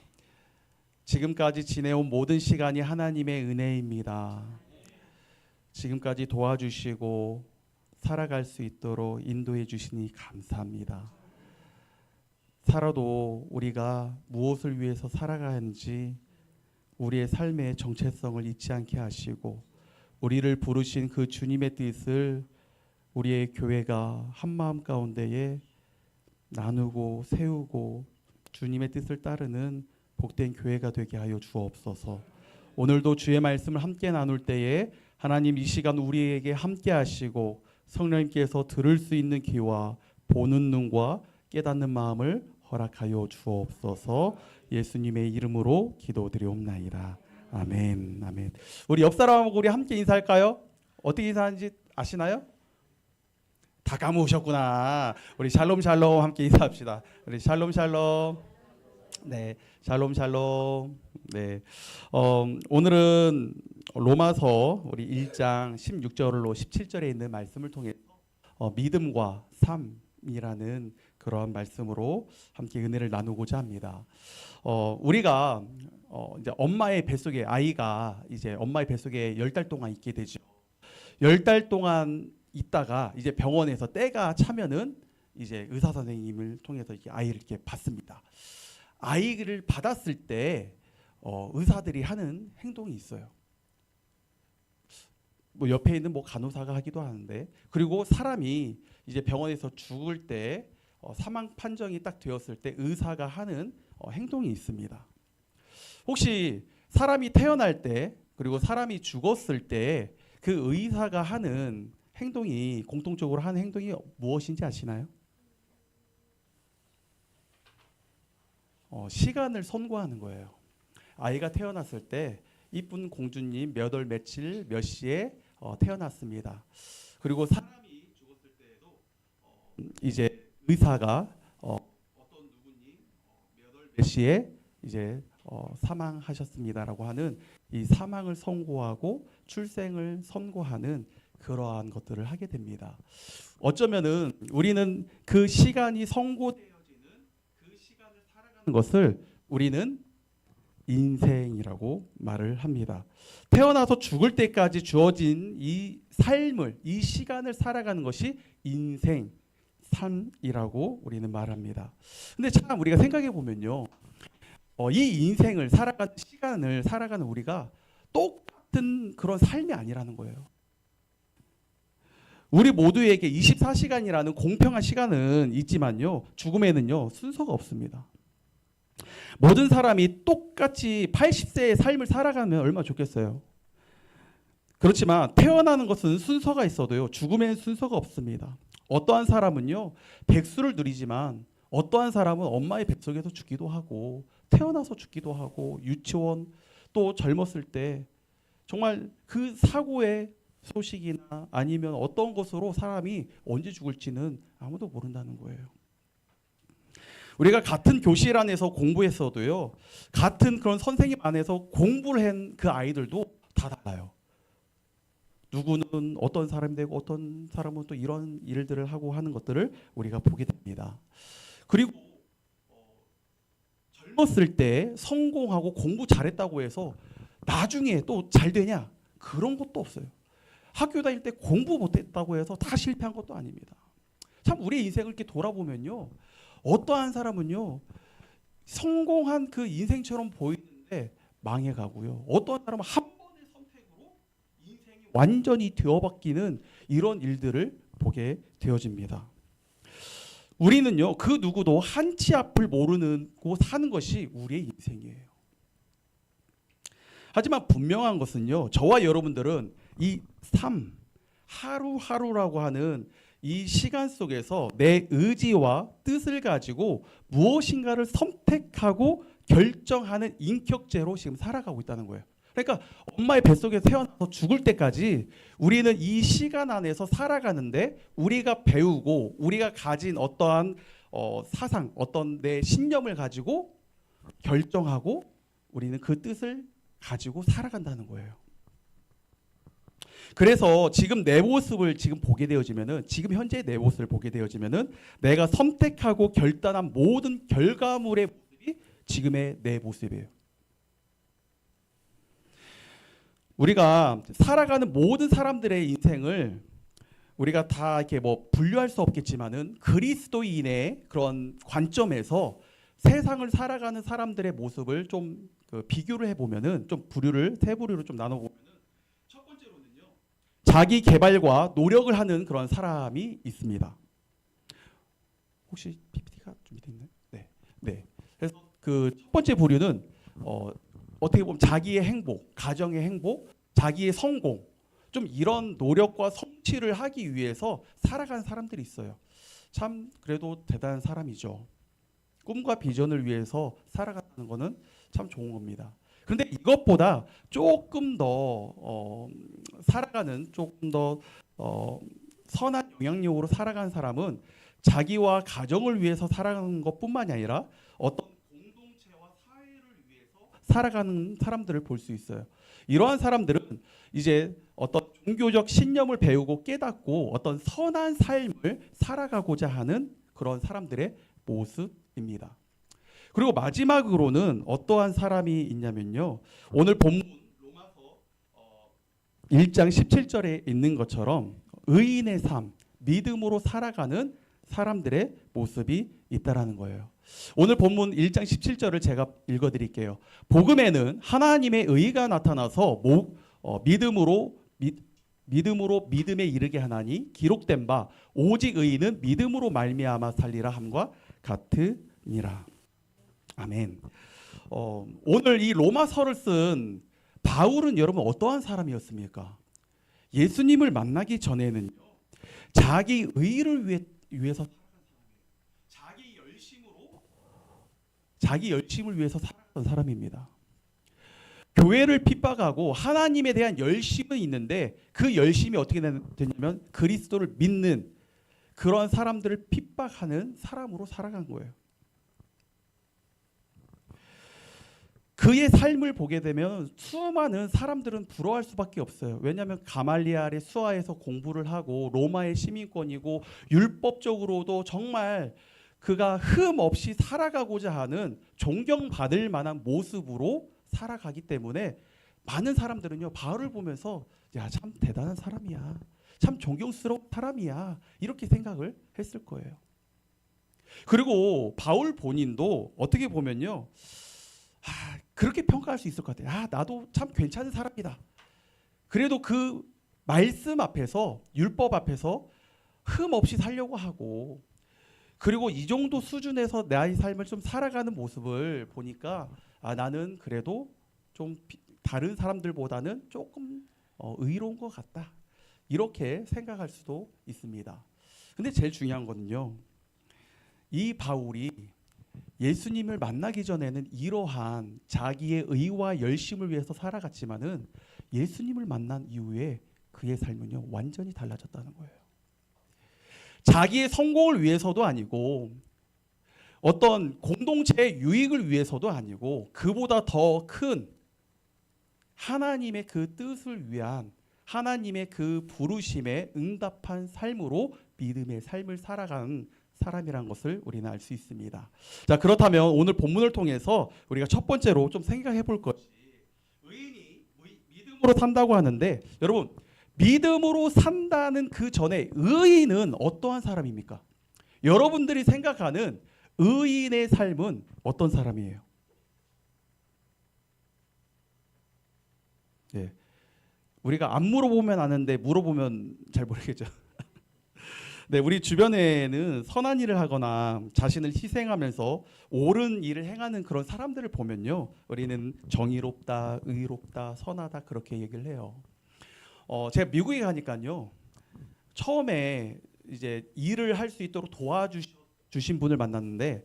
지금까지 지내온 모든 시간이 하나님의 은혜입니다. 지금까지 도와주시고 살아갈 수 있도록 인도해 주시니 감사합니다. 살아도 우리가 무엇을 위해서 살아가는지 우리의 삶의 정체성을 잊지 않게 하시고 우리를 부르신 그 주님의 뜻을 우리의 교회가 한마음 가운데에 나누고 세우고 주님의 뜻을 따르는 복된 교회가 되게 하여 주옵소서. 오늘도 주의 말씀을 함께 나눌 때에 하나님 이 시간 우리에게 함께 하시고 성령님께서 들을 수 있는 귀와 보는 눈과 깨닫는 마음을 허락하여 주옵소서. 예수님의 이름으로 기도드리옵나이다. 아멘. 아멘. 우리 옆 사람하고 우리 함께 인사할까요? 어떻게 인사하는지 아시나요? 다 까먹으셨구나. 우리 샬롬 샬롬 함께 인사합시다. 우리 샬롬 샬롬. 네, 샬롬 샬롬. 네, 오늘은 로마서 우리 1장 16절로 17절에 있는 말씀을 통해 믿음과 삶이라는 그런 말씀으로 함께 은혜를 나누고자 합니다. 우리가 이제 엄마의 뱃속에 아이가 이제 엄마의 뱃속에 10달 동안 있게 되죠. 10달 동안 있다가 이제 병원에서 때가 차면은 이제 의사 선생님을 통해서 이렇게 아이를 이렇게 받습니다. 아이를 받았을 때 의사들이 하는 행동이 있어요. 뭐 옆에 있는 뭐 간호사가 하기도 하는데, 그리고 사람이 이제 병원에서 죽을 때 사망 판정이 딱 되었을 때 의사가 하는 행동이 있습니다. 혹시 사람이 태어날 때 그리고 사람이 죽었을 때 그 의사가 하는 행동이 공통적으로 하는 행동이 무엇인지 아시나요? 시간을 선고하는 거예요. 아이가 태어났을 때 이쁜 공주님 몇 월 며칠 몇 시에 태어났습니다. 그리고 사람이 죽었을 때에도 이제 의사가 어떤 누구님 몇 월 몇 시에 이제 사망하셨습니다라고 하는 이 사망을 선고하고 출생을 선고하는 그러한 것들을 하게 됩니다. 어쩌면은 우리는 그 시간이 선고되어지는 그 시간을 살아가는 것을 우리는 인생이라고 말을 합니다. 태어나서 죽을 때까지 주어진 이 삶을, 이 시간을 살아가는 것이 인생, 삶이라고 우리는 말합니다. 근데 참 우리가 생각해 보면요, 이 인생을 살아가는 시간을 살아가는 우리가 똑같은 그런 삶이 아니라는 거예요. 우리 모두에게 24시간이라는 공평한 시간은 있지만요, 죽음에는요 순서가 없습니다. 모든 사람이 똑같이 80세의 삶을 살아가면 얼마나 좋겠어요. 그렇지만 태어나는 것은 순서가 있어도요, 죽음에는 순서가 없습니다. 어떠한 사람은요 백수를 누리지만 어떠한 사람은 엄마의 뱃속에서 죽기도 하고 태어나서 죽기도 하고 유치원 또 젊었을 때 정말 그 사고의 소식이나 아니면 어떤 것으로 사람이 언제 죽을지는 아무도 모른다는 거예요. 우리가 같은 교실 안에서 공부했어도요, 같은 그런 선생님 안에서 공부를 한 그 아이들도 다 달라요. 누구는 어떤 사람이 되고 어떤 사람은 또 이런 일들을 하고 하는 것들을 우리가 보게 됩니다. 그리고 젊었을 때 성공하고 공부 잘했다고 해서 나중에 또 잘 되냐? 그런 것도 없어요. 학교 다닐 때 공부 못했다고 해서 다 실패한 것도 아닙니다. 참 우리의 인생을 이렇게 돌아보면요, 어떠한 사람은요 성공한 그 인생처럼 보이는데 망해가고요. 어떤 사람은 한 번의 선택으로 인생이 완전히 되어바뀌는 이런 일들을 보게 되어집니다. 우리는요, 그 누구도 한치 앞을 모르고 사는 것이 우리의 인생이에요. 하지만 분명한 것은요, 저와 여러분들은 이 삶, 하루하루라고 하는 이 시간 속에서 내 의지와 뜻을 가지고 무엇인가를 선택하고 결정하는 인격체로 지금 살아가고 있다는 거예요. 그러니까 엄마의 뱃속에 태어나서 죽을 때까지 우리는 이 시간 안에서 살아가는데 우리가 배우고 우리가 가진 어떠한 사상, 어떤 내 신념을 가지고 결정하고 우리는 그 뜻을 가지고 살아간다는 거예요. 그래서 지금 내 모습을 지금 보게 되어지면은, 지금 현재 내 모습을 보게 되어지면은 내가 선택하고 결단한 모든 결과물의 모습이 지금의 내 모습이에요. 우리가 살아가는 모든 사람들의 인생을 우리가 다 이렇게 뭐 분류할 수 없겠지만은 그리스도인의 그런 관점에서 세상을 살아가는 사람들의 모습을 좀 비교를 해보면은, 좀 부류를 세 부류로 좀 나눠보면은, 첫 번째로는요, 자기 개발과 노력을 하는 그런 사람이 있습니다. 혹시 PPT가 준비되어 있나요? 네. 그래서 그 첫 번째 부류는 어떻게 보면 자기의 행복, 가정의 행복, 자기의 성공, 좀 이런 노력과 성취를 하기 위해서 살아가는 사람들이 있어요. 참 그래도 대단한 사람이죠. 꿈과 비전을 위해서 살아가는 거는 참 좋은 겁니다. 그런데 이것보다 조금 더 살아가는, 조금 더 선한 영향력으로 살아가는 사람은 자기와 가정을 위해서 살아가는 것뿐만이 아니라 어떤 공동체와 사회를 위해서 살아가는 사람들을 볼 수 있어요. 이러한 사람들은 이제 어떤 종교적 신념을 배우고 깨닫고 어떤 선한 삶을 살아가고자 하는 그런 사람들의 모습입니다. 그리고 마지막으로는 어떠한 사람이 있냐면요, 오늘 본문 로마서 1장 17절에 있는 것처럼 의인의 삶, 믿음으로 살아가는 사람들의 모습이 있다라는 거예요. 오늘 본문 1장 17절을 제가 읽어드릴게요. 복음에는 하나님의 의가 나타나서 믿음으로 믿음에 이르게 하나니 기록된 바 오직 의인은 믿음으로 말미암아 살리라 함과 같으니라. 아멘. 오늘 이 로마서를 쓴 바울은 여러분 어떠한 사람이었습니까? 예수님을 만나기 전에는 자기 의를 위해서 자기 열심을 위해서 살았던 사람입니다. 교회를 핍박하고 하나님에 대한 열심은 있는데 그 열심이 어떻게 되냐면 그리스도를 믿는 그런 사람들을 핍박하는 사람으로 살아간 거예요. 그의 삶을 보게 되면 수많은 사람들은 부러워할 수밖에 없어요. 왜냐하면 가말리엘의 수하에서 공부를 하고 로마의 시민권이고 율법적으로도 정말 그가 흠 없이 살아가고자 하는 존경받을 만한 모습으로 살아가기 때문에 많은 사람들은요, 바울을 보면서 야, 참 대단한 사람이야, 참 존경스러운 사람이야, 이렇게 생각을 했을 거예요. 그리고 바울 본인도 어떻게 보면요, 그렇게 평가할 수 있을 것 같아요. 나도 참 괜찮은 사람이다. 그래도 그 말씀 앞에서, 율법 앞에서 흠 없이 살려고 하고, 그리고 이 정도 수준에서 나의 삶을 좀 살아가는 모습을 보니까 나는 그래도 좀 다른 사람들보다는 조금 의로운 것 같다, 이렇게 생각할 수도 있습니다. 근데 제일 중요한 거는요, 이 바울이 예수님을 만나기 전에는 이러한 자기의 의와 열심을 위해서 살아갔지만은 예수님을 만난 이후에 그의 삶은요, 완전히 달라졌다는 거예요. 자기의 성공을 위해서도 아니고 어떤 공동체의 유익을 위해서도 아니고 그보다 더 큰 하나님의 그 뜻을 위한, 하나님의 그 부르심에 응답한 삶으로 믿음의 삶을 살아가는 사람이란 것을 우리는 알 수 있습니다. 자, 그렇다면 오늘 본문을 통해서 우리가 첫 번째로 좀 생각해 볼 것이, 의인이 믿음으로 산다고 하는데, 여러분 믿음으로 산다는 그 전에 의인은 어떠한 사람입니까? 여러분들이 생각하는 의인의 삶은 어떤 사람이에요? 예. 우리가 안 물어보면 아는데 물어보면 잘 모르겠죠. 네, 우리 주변에는 선한 일을 하거나 자신을 희생하면서 옳은 일을 행하는 그런 사람들을 보면요, 우리는 정의롭다, 의롭다, 선하다 그렇게 얘기를 해요. 제가 미국에 가니까요, 처음에 이제 일을 할 수 있도록 도와주신 분을 만났는데,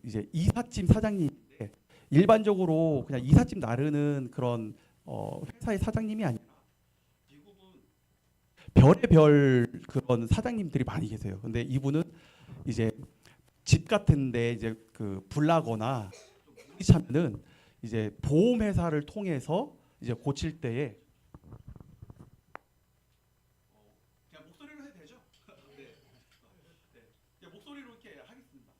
이제 이삿짐 사장님인데, 일반적으로 그냥 이삿짐 나르는 그런 회사의 사장님이 아니라 별의별 그런 사장님들이 많이 계세요. 근데 이분은 이제 집 같은데 이제 그 불나거나 물이 차면은 이제 보험 회사를 통해서 이제 고칠 때에 그냥 목소리로 해도 되죠? 네. 네. 목소리로 이렇게 하겠습니다.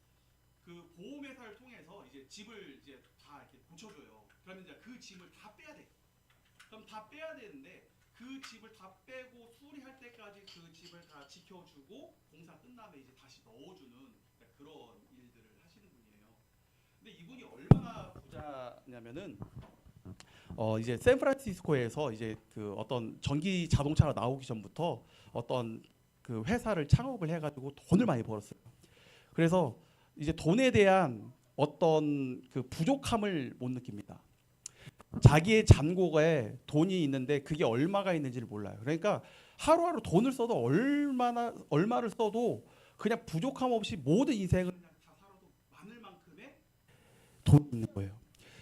그 보험 회사를 통해서 이제 집을 이제 다 이렇게 고쳐줘요. 그러면 이제 그 짐을 다 빼야 돼. 그럼 다 빼야 되는데 그 집을 다 빼고 수리할 때까지 그 집을 다 지켜주고 공사 끝나면 이제 다시 넣어주는 그런 일들을 하시는 분이에요. 근데 이분이 얼마나 부자냐면은 이제 샌프란시스코에서 이제 그 어떤 전기 자동차가 나오기 전부터 어떤 그 회사를 창업을 해가지고 돈을 많이 벌었어요. 그래서 이제 돈에 대한 어떤 그 부족함을 못 느낍니다. 자기의 잔고에 돈이 있는데 그게 얼마가 있는지를 몰라요. 그러니까 하루하루 돈을 써도 얼마를 써도 그냥 부족함 없이 모든 인생을 그냥 다 살아도 많을 만큼의 돈이 있는 거예요.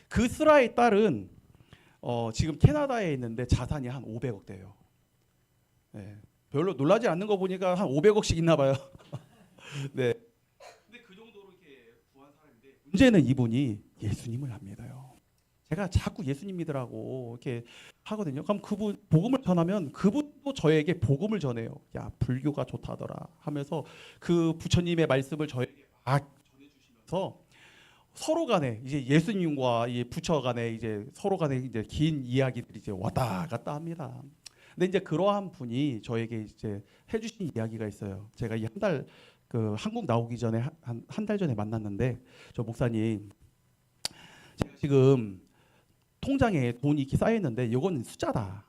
그 스라의 딸은 지금 캐나다에 있는데 자산이 한 500억 대예요. 네. 별로 놀라지 않는 거 보니까 한 500억씩 있나 봐요. 네. 근데 그 정도로 이렇게 부한 사람인데 문제는 이분이 예수님을 안 믿어요. 제가 자꾸 예수님 믿으라고 이렇게 하거든요. 그럼 그분 복음을 전하면 그분도 저에게 복음을 전해요. 야, 불교가 좋다더라 하면서 그 부처님의 말씀을 저에게 막 전해주시면서 서로 간에 이제 예수님과 이 부처 간에 이제 서로 간에 이제 긴 이야기들이 이제 왔다 갔다 합니다. 근데 이제 그러한 분이 저에게 이제 해주신 이야기가 있어요. 제가 이 그 한국 나오기 전에 한 달 전에 만났는데, 저 목사님, 제가 지금 통장에 돈이 이렇게 쌓여 있는데 이거는 숫자다.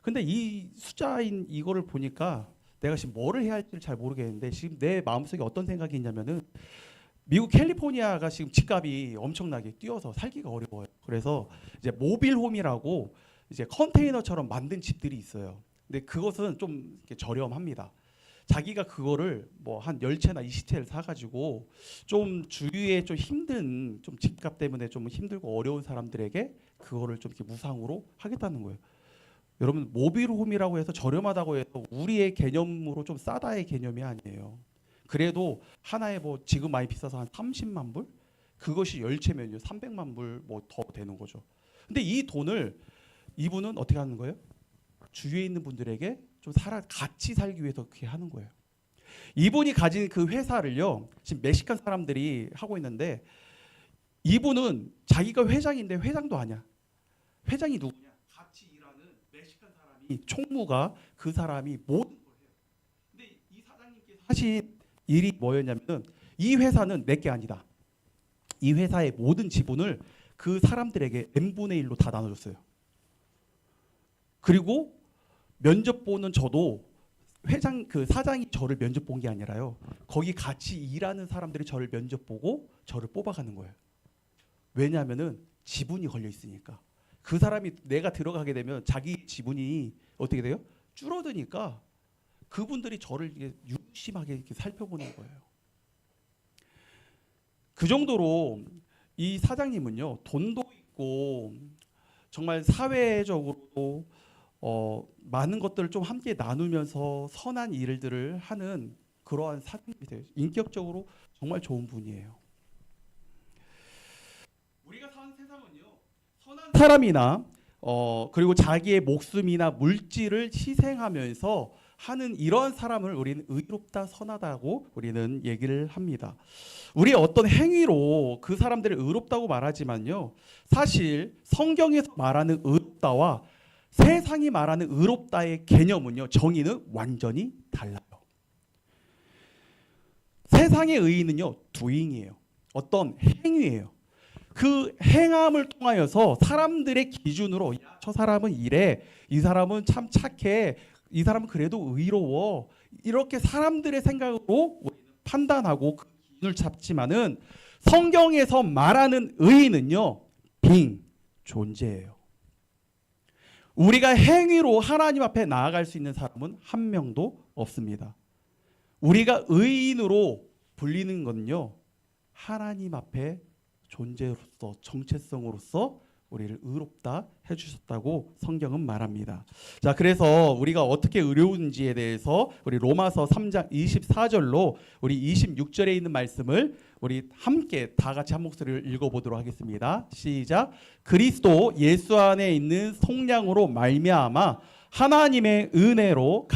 근데 이 숫자인 이거를 보니까 내가 지금 뭐를 해야 할지를 잘 모르겠는데 지금 내 마음속에 어떤 생각이 있냐면은 미국 캘리포니아가 지금 집값이 엄청나게 뛰어서 살기가 어려워요. 그래서 이제 모빌홈이라고 이제 컨테이너처럼 만든 집들이 있어요. 근데 그것은 좀 이렇게 저렴합니다. 자기가 그거를 뭐 한 10채나 20채를 사가지고 좀 주위에 좀 힘든 좀 집값 때문에 좀 힘들고 어려운 사람들에게 그거를 좀 이렇게 무상으로 하겠다는 거예요. 여러분 모빌홈이라고 해서 저렴하다고 해서 우리의 개념으로 좀 싸다의 개념이 아니에요. 그래도 하나에 뭐 지금 많이 비싸서 한 30만 불? 그것이 10채면요 300만 불 뭐 더 되는 거죠. 근데 이 돈을 이분은 어떻게 하는 거예요? 주위에 있는 분들에게 좀 같이 살기 위해서 그렇게 하는 거예요. 이분이 가진 그 회사를요, 지금 멕시칸 사람들이 하고 있는데 이분은 자기가 회장인데 회장도 아니야. 회장이 누구냐? 같이 일하는 멕시칸 사람이 총무가 그 사람이 모든 걸 해요. 근데 이 사장님께서 하신 일이 뭐였냐면은 이 회사는 내게 아니다. 이 회사의 모든 지분을 그 사람들에게 n분의 1로 다 나눠줬어요. 그리고 면접 보는 저도 그 사장이 저를 면접 본 게 아니라요. 거기 같이 일하는 사람들이 저를 면접 보고 저를 뽑아가는 거예요. 왜냐하면은 지분이 걸려 있으니까. 그 사람이 내가 들어가게 되면 자기 지분이 어떻게 돼요? 줄어드니까 그분들이 저를 이렇게 유심하게 이렇게 살펴보는 거예요. 그 정도로 이 사장님은요, 돈도 있고 정말 사회적으로 많은 것들을 좀 함께 나누면서 선한 일들을 하는 그러한 사장님이 돼요. 인격적으로 정말 좋은 분이에요. 우리가 사는 세상은요, 선한 사람이나 그리고 자기의 목숨이나 물질을 희생하면서 하는 이런 사람을 우리는 의롭다 선하다고 우리는 얘기를 합니다. 우리의 어떤 행위로 그 사람들을 의롭다고 말하지만요, 사실 성경에서 말하는 의롭다와 세상이 말하는 의롭다의 개념은요, 정의는 완전히 달라요. 세상의 의의는요, doing이에요. 어떤 행위예요. 그 행함을 통하여서 사람들의 기준으로 야, 저 사람은 이래, 이 사람은 참 착해, 이 사람은 그래도 의로워, 이렇게 사람들의 생각으로 판단하고 그 기준을 잡지만은 성경에서 말하는 의인은요 빙 존재예요. 우리가 행위로 하나님 앞에 나아갈 수 있는 사람은 한 명도 없습니다. 우리가 의인으로 불리는 건요 하나님 앞에 존재로서 정체성으로서 우리를 의롭다 해주셨다고 성경은 말합니다. 자, 그래서 우리가 어떻게 의로운지에 대해서 우리 로마서 3장 24절로 우리 26절에 있는 말씀을 우리 함께 다 같이 한 목소리를 읽어보도록 하겠습니다. 시작. 그리스도 예수 안에 있는 속량으로 말미암아 하나님의 은혜로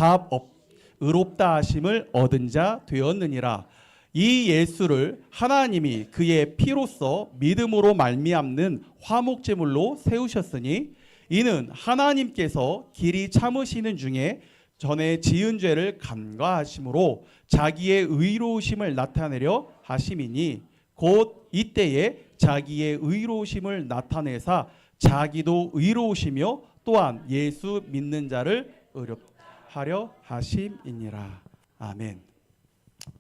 의롭다 하심을 얻은 자 되었느니라. 이 예수를 하나님이 그의 피로써 믿음으로 말미암는 화목제물로 세우셨으니 이는 하나님께서 길이 참으시는 중에 전에 지은 죄를 간과하심으로 자기의 의로우심을 나타내려 하심이니 곧 이때에 자기의 의로우심을 나타내사 자기도 의로우시며 또한 예수 믿는 자를 의롭하려 하심이니라. 아멘.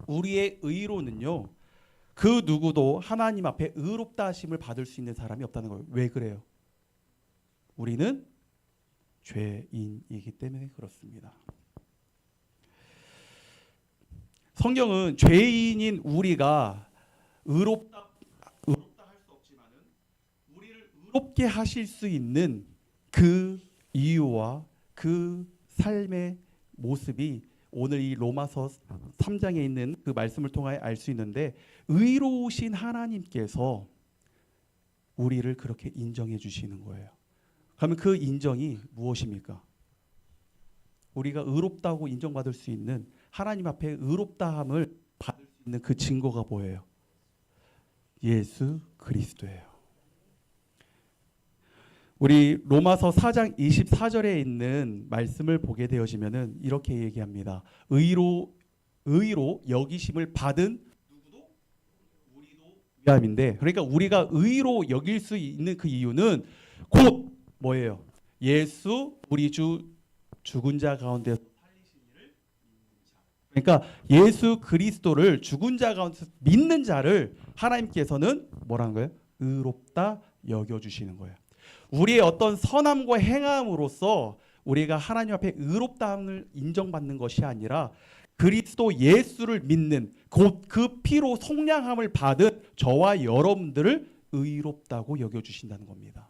우리의 의로는요 그 누구도 하나님 앞에 의롭다 하심을 받을 수 있는 사람이 없다는 거예요. 왜 그래요? 우리는 죄인이기 때문에 그렇습니다. 성경은 죄인인 우리가 의롭다 할 수 없지만은 우리를 의롭게 하실 수 있는 그 이유와 그 삶의 모습이 오늘 이 로마서 3장에 있는 그 말씀을 통하여 알 수 있는데 의로우신 하나님께서 우리를 그렇게 인정해 주시는 거예요. 그러면 그 인정이 무엇입니까? 우리가 의롭다고 인정받을 수 있는 하나님 앞에 의롭다함을 받을 수 있는 그 증거가 뭐예요? 예수 그리스도예요. 우리 로마서 4장 24절에 있는 말씀을 보게 되어지면은 이렇게 얘기합니다. 의로 여기심을 받은 누구도 우리도 위함인데, 그러니까 우리가 의로 여길 수 있는 그 이유는 곧 뭐예요? 예수 우리 주 죽은 자 가운데서 살리신 이를 믿는 자. 그러니까 예수 그리스도를 죽은 자 가운데서 믿는 자를 하나님께서는 뭐라는 거예요? 의롭다 여겨 주시는 거예요. 우리의 어떤 선함과 행함으로써 우리가 하나님 앞에 의롭다함을 인정받는 것이 아니라 그리스도 예수를 믿는 곧 그 피로 속량함을 받은 저와 여러분들을 의롭다고 여겨주신다는 겁니다.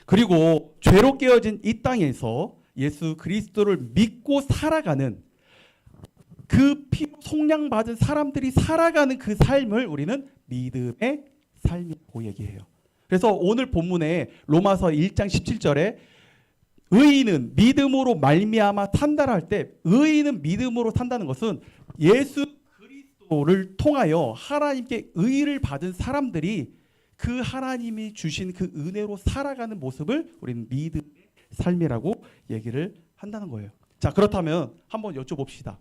그리고 죄로 깨어진 이 땅에서 예수 그리스도를 믿고 살아가는 그 피로 속량받은 사람들이 살아가는 그 삶을 우리는 믿음의 삶이라고 얘기해요. 그래서 오늘 본문에 로마서 1장 17절에 의인은 믿음으로 말미암아 산다라 할 때 의인은 믿음으로 산다는 것은 예수 그리스도를 통하여 하나님께 의를 받은 사람들이 그 하나님이 주신 그 은혜로 살아가는 모습을 우리는 믿음의 삶이라고 얘기를 한다는 거예요. 자, 그렇다면 한번 여쭤봅시다.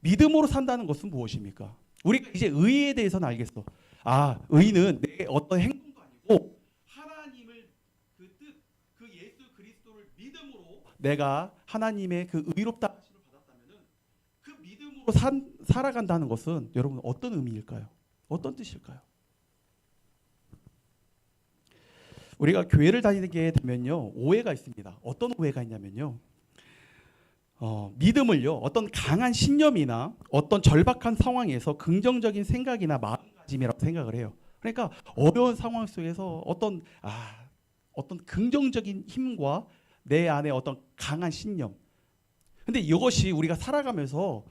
믿음으로 산다는 것은 무엇입니까? 우리가 이제 의에 대해서는 알겠어. 아, 의는 내 어떤 행동도 아니고 하나님을 그 뜻, 그 예수 그리스도를 믿음으로 내가 하나님의 그 의롭다 하심을 받았다면은 그 믿음으로 살아간다는 것은 여러분 어떤 의미일까요? 어떤 뜻일까요? 우리가 교회를 다니게 되면요 오해가 있습니다. 어떤 오해가 있냐면요. 믿음을요 어떤 강한 신념이나 어떤 절박한 상황에서 긍정적인 생각이나 마음가짐이라고 생각을 해요. 그러니까 어려운 상황 속에서 어떤 긍정적인 힘과 내 안에 어떤 강한 신념. 근데 이것이 우리가 살아가면서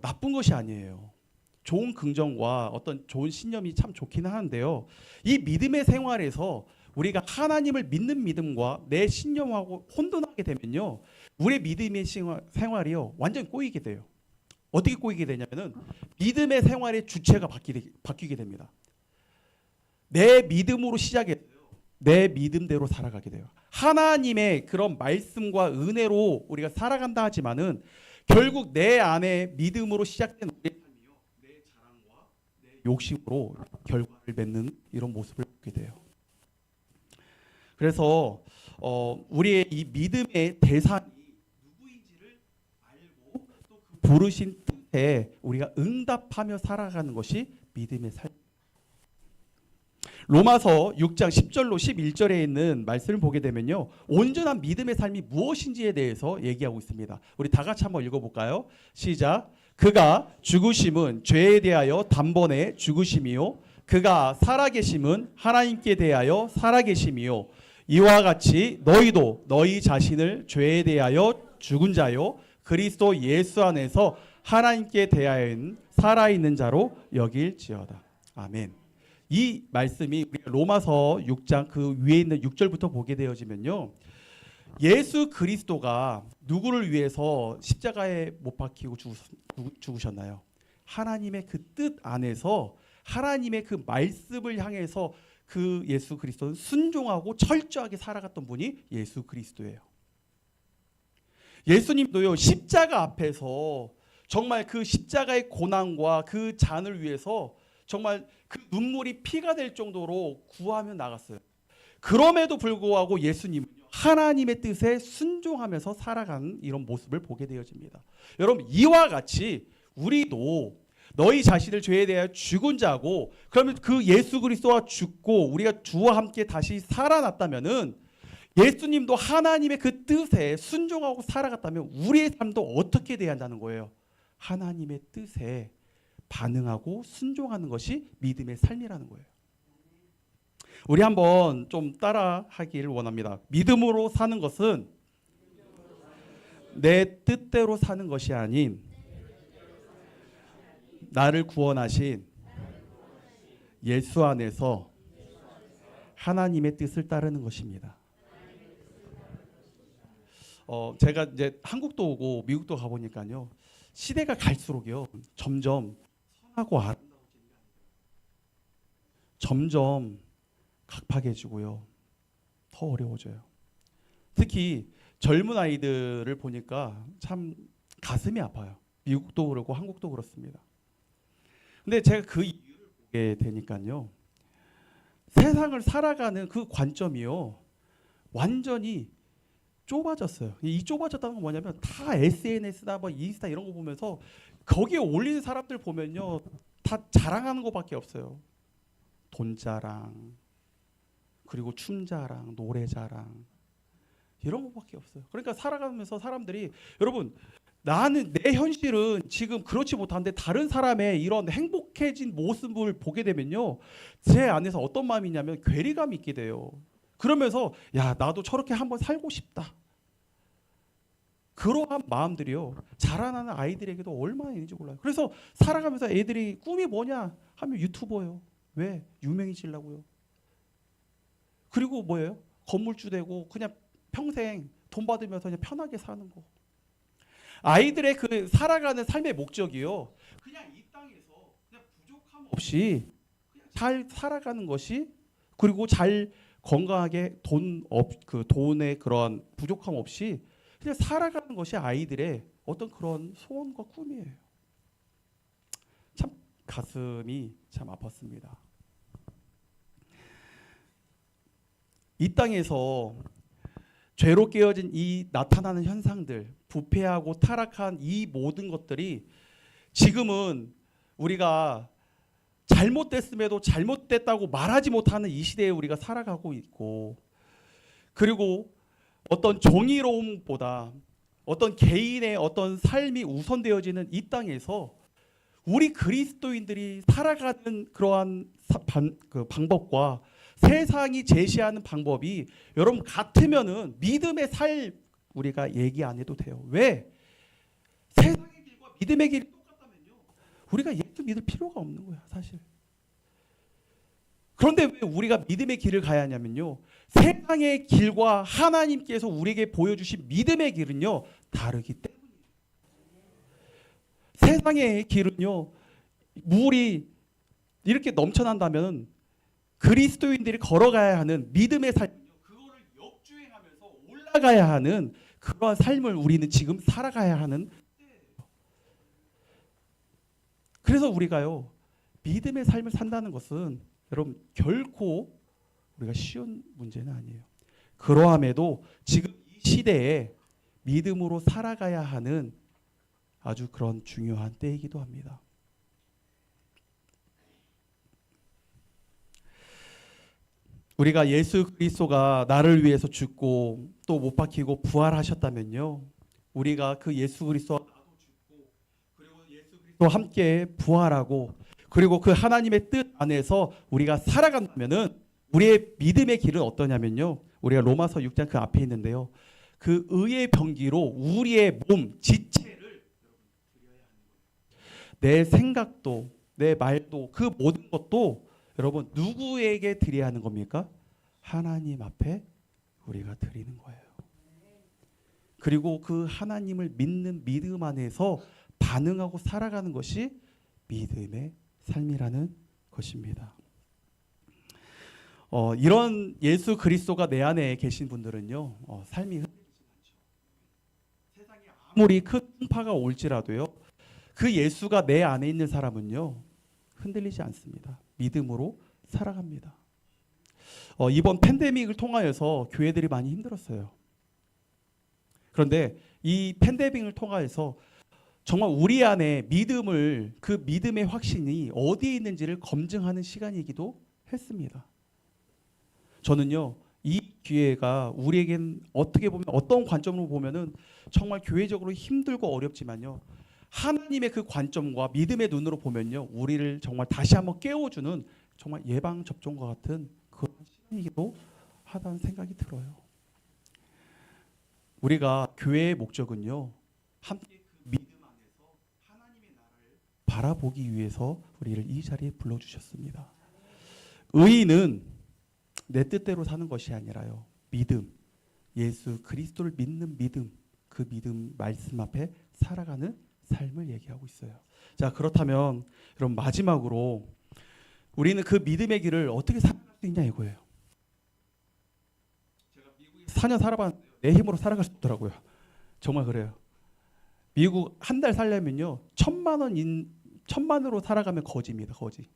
나쁜 것이 아니에요. 좋은 긍정과 어떤 좋은 신념이 참 좋기는 하는데요. 이 믿음의 생활에서 우리가 하나님을 믿는 믿음과 내 신념하고 혼돈하게 되면요, 우리의 믿음의 생활이요 완전히 꼬이게 돼요. 어떻게 꼬이게 되냐면은 믿음의 생활의 주체가 바뀌게 됩니다. 내 믿음으로 시작해서 내 믿음대로 살아가게 돼요. 하나님의 그런 말씀과 은혜로 우리가 살아간다 하지만은 결국 내 안에 믿음으로 시작된 우리의 삶이요, 내 자랑과 내 욕심으로 결과를 맺는 이런 모습을 보게 돼요. 그래서 우리의 이 믿음의 대상이 누구인지를 알고 또 그 부르신 뜻에 우리가 응답하며 살아가는 것이 믿음의 삶. 로마서 6장 10절로 11절에 있는 말씀을 보게 되면요, 온전한 믿음의 삶이 무엇인지에 대해서 얘기하고 있습니다. 우리 다 같이 한번 읽어볼까요? 시작. 그가 죽으심은 죄에 대하여 단번에 죽으심이요, 그가 살아계심은 하나님께 대하여 살아계심이요, 이와 같이 너희도 너희 자신을 죄에 대하여 죽은 자요 그리스도 예수 안에서 하나님께 대하여 살아있는 자로 여길지어다. 아멘. 이 말씀이 우리 로마서 6장 그 위에 있는 6절부터 보게 되어지면요, 예수 그리스도가 누구를 위해서 십자가에 못 박히고 죽으셨나요? 하나님의 그 뜻 안에서 하나님의 그 말씀을 향해서 그 예수 그리스도는 순종하고 철저하게 살아갔던 분이 예수 그리스도예요. 예수님도요, 십자가 앞에서 정말 그 십자가의 고난과 그 잔을 위해서 정말 그 눈물이 피가 될 정도로 구하며 나갔어요. 그럼에도 불구하고 예수님은 하나님의 뜻에 순종하면서 살아가는 이런 모습을 보게 되어집니다. 여러분, 이와 같이 우리도 너희 자신을 죄에 대하여 죽은 자고, 그러면 그 예수 그리스도와 죽고 우리가 주와 함께 다시 살아났다면은 예수님도 하나님의 그 뜻에 순종하고 살아갔다면 우리의 삶도 어떻게 돼야 한다는 거예요? 하나님의 뜻에 반응하고 순종하는 것이 믿음의 삶이라는 거예요. 우리 한번 좀 따라하기를 원합니다. 믿음으로 사는 것은 내 뜻대로 사는 것이 아닌 나를 구원하신 예수 안에서 하나님의 뜻을 따르는 것입니다. 제가 이제 한국도 오고 미국도 가보니까요, 시대가 갈수록요 점점 선하고 아름다워지는 점점 각박해지고요, 더 어려워져요. 특히 젊은 아이들을 보니까 참 가슴이 아파요. 미국도 그렇고 한국도 그렇습니다. 근데 제가 그 이유를 보게 되니까요, 세상을 살아가는 그 관점이요 완전히 좁아졌어요. 이 좁아졌다는 건 뭐냐면 다 SNS나 뭐 인스타 이런 거 보면서 거기에 올리는 사람들 보면요 다 자랑하는 것밖에 없어요. 돈 자랑, 그리고 춤 자랑, 노래 자랑, 이런 것밖에 없어요. 그러니까 살아가면서 사람들이, 여러분, 나는 내 현실은 지금 그렇지 못한데 다른 사람의 이런 행복해진 모습을 보게 되면요, 제 안에서 어떤 마음이 있냐면 괴리감이 있게 돼요. 그러면서 야, 나도 저렇게 한번 살고 싶다. 그러한 마음들이요 자라나는 아이들에게도 얼마나 있는지 몰라요. 그래서 살아가면서 애들이 꿈이 뭐냐 하면 유튜버예요. 왜? 유명해지려고요. 그리고 뭐예요? 건물주 되고 그냥 평생 돈 받으면서 그냥 편하게 사는 거. 아이들의 그 살아가는 삶의 목적이요, 그냥 이 땅에서 그냥 부족함 없이 그냥 잘 살아가는 것이, 그리고 잘 건강하게 돈의 그런 부족함 없이 그냥 살아가는 것이 아이들의 어떤 그런 소원과 꿈이에요. 참 가슴이 참 아팠습니다. 이 땅에서 죄로 깨어진 이 나타나는 현상들, 부패하고 타락한 이 모든 것들이 지금은 우리가 잘못됐음에도 잘못됐다고 말하지 못하는 이 시대에 우리가 살아가고 있고, 그리고 어떤 정의로움보다 어떤 개인의 어떤 삶이 우선되어지는 이 땅에서 우리 그리스도인들이 살아가는 그러한 방법과 세상이 제시하는 방법이 여러분 같으면은 믿음의 삶 우리가 얘기 안 해도 돼요. 왜? 세상의 길과 믿음의 길이 똑같다면요, 우리가 예수 믿을 필요가 없는 거야 사실. 그런데 왜 우리가 믿음의 길을 가야 하냐면요, 세상의 길과 하나님께서 우리에게 보여주신 믿음의 길은요 다르기 때문이에요. 세상의 길은요 물이 이렇게 넘쳐난다면 그리스도인들이 걸어가야 하는 믿음의 삶, 그거를 역주행하면서 올라가야 하는 그러한 삶을 우리는 지금 살아가야 하는 때예요. 그래서 우리가요 믿음의 삶을 산다는 것은 여러분 결코 우리가 쉬운 문제는 아니에요. 그러함에도 지금 이 시대에 믿음으로 살아가야 하는 아주 그런 중요한 때이기도 합니다. 우리가 예수 그리스도가 나를 위해서 죽고 또 못 박히고 부활하셨다면요, 우리가 그 예수 그리스도와 나도 죽고 그리고 예수 그리스도와 함께 부활하고 그리고 그 하나님의 뜻 안에서 우리가 살아간다면은 우리의 믿음의 길은 어떠냐면요, 우리가 로마서 6장 그 앞에 있는데요, 그 의의 병기로 우리의 몸 지체를 내 생각도 내 말도 그 모든 것도 여러분 누구에게 드려야 하는 겁니까? 하나님 앞에 우리가 드리는 거예요. 그리고 그 하나님을 믿는 믿음 안에서 반응하고 살아가는 것이 믿음의 삶이라는 것입니다. 이런 예수 그리스도가 내 안에 계신 분들은요, 삶이 흔들리지 않죠. 세상에 아무리 큰 풍파가 올지라도요, 그 예수가 내 안에 있는 사람은요 흔들리지 않습니다. 믿음으로 살아갑니다. 이번 팬데믹을 통하여서 교회들이 많이 힘들었어요. 그런데 이 팬데믹을 통하여서 정말 우리 안에 믿음을, 그 믿음의 확신이 어디에 있는지를 검증하는 시간이기도 했습니다. 저는요, 이 기회가 우리에겐 어떻게 보면, 어떤 관점으로 보면은 정말 교회적으로 힘들고 어렵지만요, 하나님의 그 관점과 믿음의 눈으로 보면요, 우리를 정말 다시 한번 깨워주는 정말 예방 접종과 같은 그런 시간이기도 하다는 생각이 들어요. 우리가 교회의 목적은요, 함께 그 믿음 안에서 하나님의 나라를 바라보기 위해서 우리를 이 자리에 불러주셨습니다. 의인은 내 뜻대로 사는 것이 아니라요, 믿음, 예수 그리스도를 믿는 믿음, 그 믿음 말씀 앞에 살아가는 삶을 얘기하고 있어요. 자, 그렇다면 여러분 마지막으로 우리는 그 믿음의 길을 어떻게 살아갈 수 있냐 이거예요. 제가 미국에 4년 살아봤는데 내 힘으로 살아갈 수 없더라고요. 정말 그래요. 미국 한 달 살려면요 1,000만으로 살아가면 거지입니다. 거지.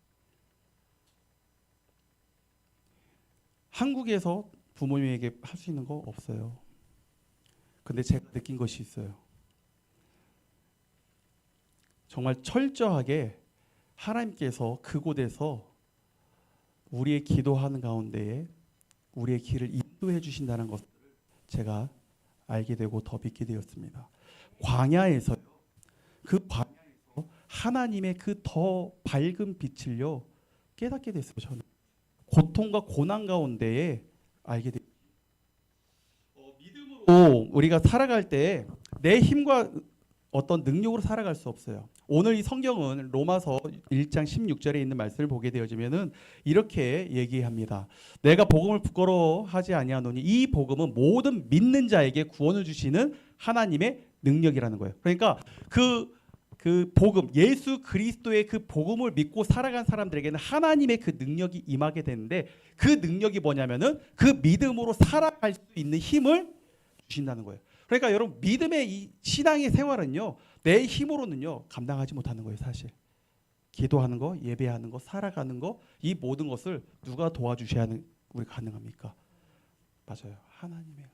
한국에서 부모님에게 할 수 있는 거 없어요. 근데 제가 느낀 것이 있어요. 정말 철저하게 하나님께서 그곳에서 우리의 기도하는 가운데에 우리의 길을 인도해 주신다는 것을 제가 알게 되고 더 믿게 되었습니다. 광야에서요, 그 광야에서 하나님의 그 더 밝은 빛을요 깨닫게 됐어요. 저는 고통과 고난 가운데에 알게 됐어요. 믿음으로 우리가 살아갈 때 내 힘과 어떤 능력으로 살아갈 수 없어요. 오늘 이 성경은 로마서 1장 16절에 있는 말씀을 보게 되어지면은 이렇게 얘기합니다. 내가 복음을 부끄러워하지 아니하노니 이 복음은 모든 믿는 자에게 구원을 주시는 하나님의 능력이라는 거예요. 그러니까 그 복음, 예수 그리스도의 그 복음을 믿고 살아간 사람들에게는 하나님의 그 능력이 임하게 되는데, 그 능력이 뭐냐면은 그 믿음으로 살아갈 수 있는 힘을 주신다는 거예요. 그러니까 여러분 믿음의 이 신앙의 생활은요 내 힘으로는요 감당하지 못하는 거예요. 사실 기도하는 거, 예배하는 거, 살아가는 거, 이 모든 것을 누가 도와주셔야 하는 우리 가능합니까? 맞아요. 하나님의 은혜.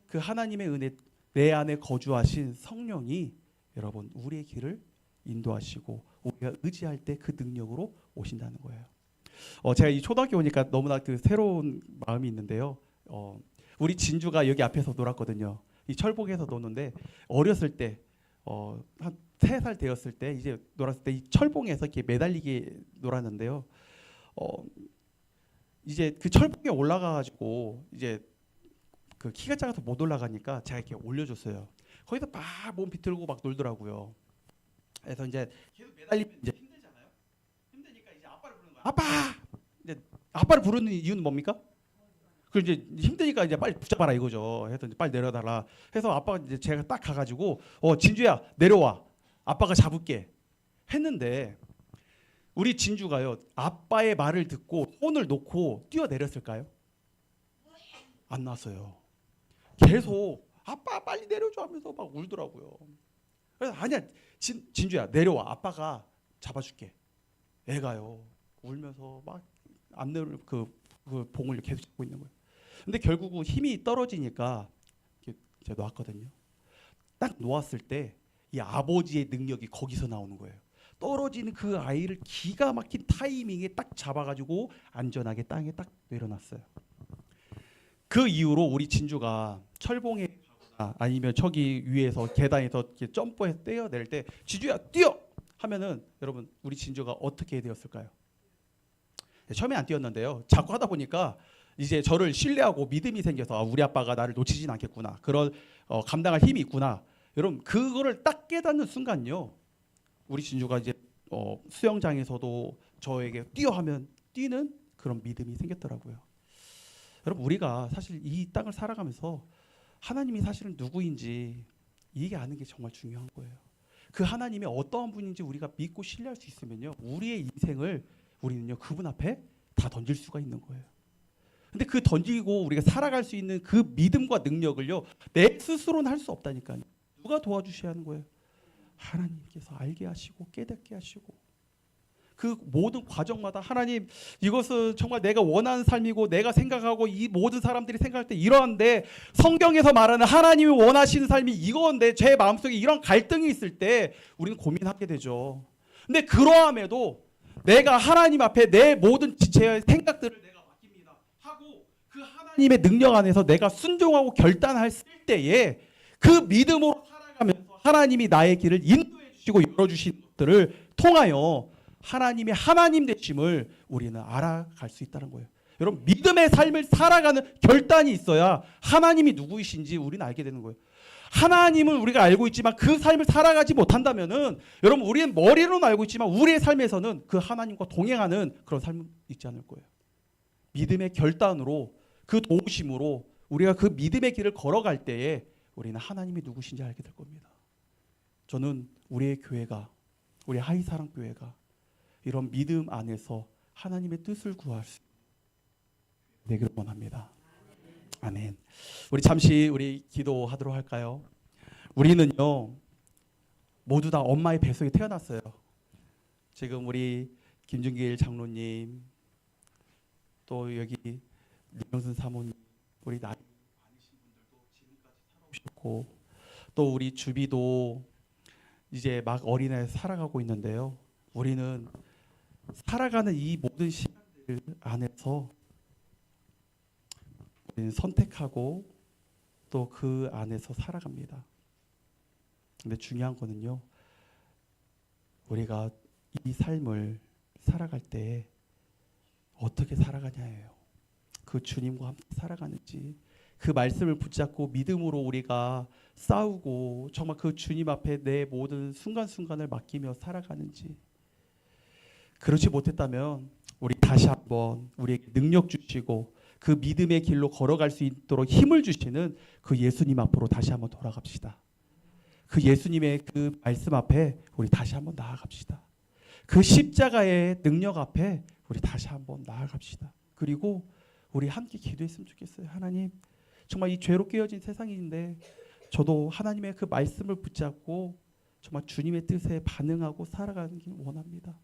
그 하나님의 은혜, 내 안에 거주하신 성령이 여러분 우리의 길을 인도하시고 우리가 의지할 때 그 능력으로 오신다는 거예요. 제가 이 초등학교 오니까 너무나 그 새로운 마음이 있는데요. 우리 진주가 여기 앞에서 놀았거든요. 이 철봉에서 노는데 어렸을 때 한 3살 되었을 때 이제 놀았을 때 이 철봉에서 이렇게 매달리게 놀았는데요. 이제 그 철봉에 올라가가지고 이제 그 키가 작아서 못 올라가니까 제가 이렇게 올려줬어요. 거기서 막 몸 비틀고 막 놀더라고요. 그래서 이제 계속 매달리면 이제 힘들잖아요. 힘드니까 이제 아빠를 부르는 거야. 아빠! 이제 아빠를 부르는 이유는 뭡니까? 그 이제 힘드니까 이제 빨리 붙잡아라 이거죠. 해서 이제 빨리 내려달라. 해서 아빠가 이제 제가 딱 가가지고 진주야 내려와. 아빠가 잡을게. 했는데 우리 진주가요 아빠의 말을 듣고 손을 놓고 뛰어내렸을까요? 안 났어요. 계속 아빠 빨리 내려줘 하면서 막 울더라고요. 그래서 아니야 진주야 내려와. 아빠가 잡아줄게. 애가요 울면서 막 안내를 그 봉을 계속 잡고 있는 거예요. 근데 결국은 힘이 떨어지니까 제가 놓았거든요. 딱 놓았을 때 이 아버지의 능력이 거기서 나오는 거예요. 떨어지는 그 아이를 기가 막힌 타이밍에 딱 잡아가지고 안전하게 땅에 딱 내려놨어요. 그 이후로 우리 진주가 철봉에 가거나 아니면 저기 위에서 계단에서 이렇게 점프해서 뛰어내릴 때 진주야 뛰어 하면은 여러분 우리 진주가 어떻게 되었을까요? 처음에 안 뛰었는데요. 자꾸 하다 보니까 이제 저를 신뢰하고 믿음이 생겨서 우리 아빠가 나를 놓치진 않겠구나. 그런 감당할 힘이 있구나. 여러분 그거를 딱 깨닫는 순간요. 우리 진주가 이제 수영장에서도 저에게 뛰어 하면 뛰는 그런 믿음이 생겼더라고요. 여러분 우리가 사실 이 땅을 살아가면서 하나님이 사실은 누구인지 이게 아는 게 정말 중요한 거예요. 그 하나님이 어떠한 분인지 우리가 믿고 신뢰할 수 있으면요. 우리의 인생을 우리는요. 그분 앞에 다 던질 수가 있는 거예요. 근데 그 던지고 우리가 살아갈 수 있는 그 믿음과 능력을요. 내 스스로는 할 수 없다니까요. 누가 도와주셔야 하는 거예요? 하나님께서 알게 하시고 깨닫게 하시고 그 모든 과정마다 하나님 이것은 정말 내가 원하는 삶이고 내가 생각하고 이 모든 사람들이 생각할 때 이러한데 성경에서 말하는 하나님이 원하시는 삶이 이건데 제 마음속에 이런 갈등이 있을 때 우리는 고민하게 되죠. 근데 그러함에도 내가 하나님 앞에 내 모든 지체의 생각들을 내가 맡깁니다 하고 그 하나님의 능력 안에서 내가 순종하고 결단할 때에 그 믿음으로 살아가면서 하나님이 나의 길을 인도해 주시고 열어주신 것들을 통하여 하나님의 하나님 되심을 우리는 알아갈 수 있다는 거예요. 여러분 믿음의 삶을 살아가는 결단이 있어야 하나님이 누구이신지 우리는 알게 되는 거예요. 하나님은 우리가 알고 있지만 그 삶을 살아가지 못한다면은 여러분 우리는 머리로는 알고 있지만 우리의 삶에서는 그 하나님과 동행하는 그런 삶은 있지 않을 거예요. 믿음의 결단으로 그 도우심으로 우리가 그 믿음의 길을 걸어갈 때에 우리는 하나님이 누구신지 알게 될 겁니다. 저는 우리의 교회가 우리 하이사랑교회가 이런 믿음 안에서 하나님의 뜻을 구할 수 되기를 원합니다. 아멘. 우리 잠시 우리 기도하도록 할까요? 우리는요 모두 다 엄마의 뱃속에 태어났어요. 지금 우리 김준길 장로님 또 여기 민영순 사모님 우리 나이 많으신 분들도 지금까지 살아오셨고 또 우리 주비도 이제 막 어린애에 살아가고 있는데요. 우리는 살아가는 이 모든 시간들 안에서 우리는 선택하고 또 그 안에서 살아갑니다. 근데 중요한 거는요. 우리가 이 삶을 살아갈 때 어떻게 살아가냐예요. 그 주님과 함께 살아가는지 그 말씀을 붙잡고 믿음으로 우리가 싸우고 정말 그 주님 앞에 내 모든 순간순간을 맡기며 살아가는지 그렇지 못했다면 우리 다시 한번 우리에게 능력 주시고 그 믿음의 길로 걸어갈 수 있도록 힘을 주시는 그 예수님 앞으로 다시 한번 돌아갑시다. 그 예수님의 그 말씀 앞에 우리 다시 한번 나아갑시다. 그 십자가의 능력 앞에 우리 다시 한번 나아갑시다. 그리고 우리 함께 기도했으면 좋겠어요. 하나님 정말 이 죄로 깨어진 세상인데 저도 하나님의 그 말씀을 붙잡고 정말 주님의 뜻에 반응하고 살아가는 길 원합니다.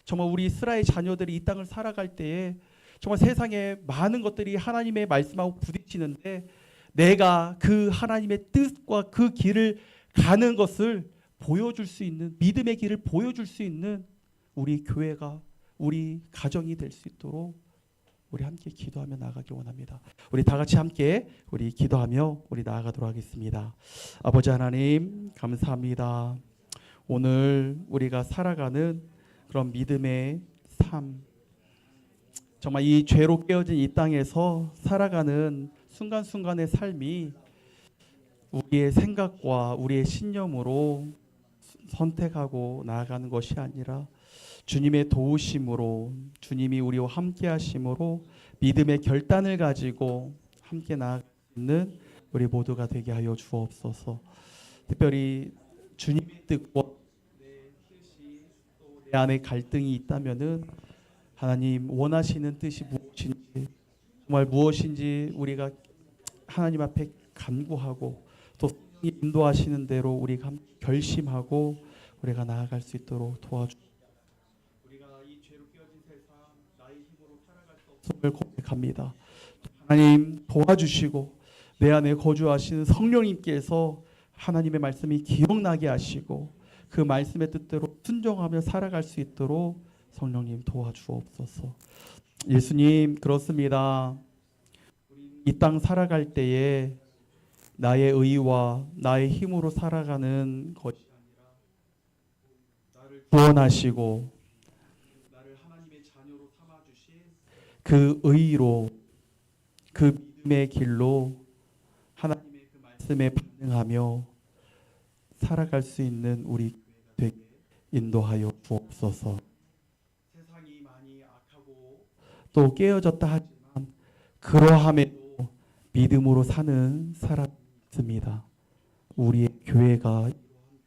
정말 우리 이스라엘 자녀들이 이 땅을 살아갈 때에 정말 세상에 많은 것들이 하나님의 말씀하고 부딪히는데 내가 그 하나님의 뜻과 그 길을 가는 것을 보여줄 수 있는 믿음의 길을 보여줄 수 있는 우리 교회가 우리 가정이 될 수 있도록 우리 함께 기도하며 나아가길 원합니다. 우리 다 같이 함께 우리 기도하며 우리 나아가도록 하겠습니다. 아버지 하나님 감사합니다. 오늘 우리가 살아가는 그런 믿음의 삶 정말 이 죄로 깨어진 이 땅에서 살아가는 순간순간의 삶이 우리의 생각과 우리의 신념으로 선택하고 나아가는 것이 아니라 주님의 도우심으로 주님이 우리와 함께 하심으로 믿음의 결단을 가지고 함께 나아가는 우리 모두가 되게 하여 주옵소서. 특별히 주님의 뜻과 내 뜻이 또 내 안에 갈등이 있다면은 하나님 원하시는 뜻이 무엇인지 정말 무엇인지 우리가 하나님 앞에 간구하고 또 인도하시는 대로 우리가 결심하고 우리가 나아갈 수 있도록 도와주. 우리가 이 없음을 고백합니다. 하나님 도와주시고 내 안에 거주하시는 성령님께서 하나님의 말씀이 기억나게 하시고 그 말씀의 뜻대로 순종하며 살아갈 수 있도록 성령님 도와주옵소서. 예수님, 그렇습니다. 이 땅 살아갈 때에 나의 의와 나의 힘으로 살아가는 것이 아니라 나를 구원하시고 나를 하나님의 자녀로 삼아주신 그 의로, 그 믿음의 길로 하나님의 그 말씀에 반응하며 살아갈 수 있는 우리 교회가 되게 인도하여 주옵소서. 세상이 많이 악하고 또 깨어졌다 하지만 그러함에도 믿음으로 사는 사람이 있습니다. 우리의 교회가 이러한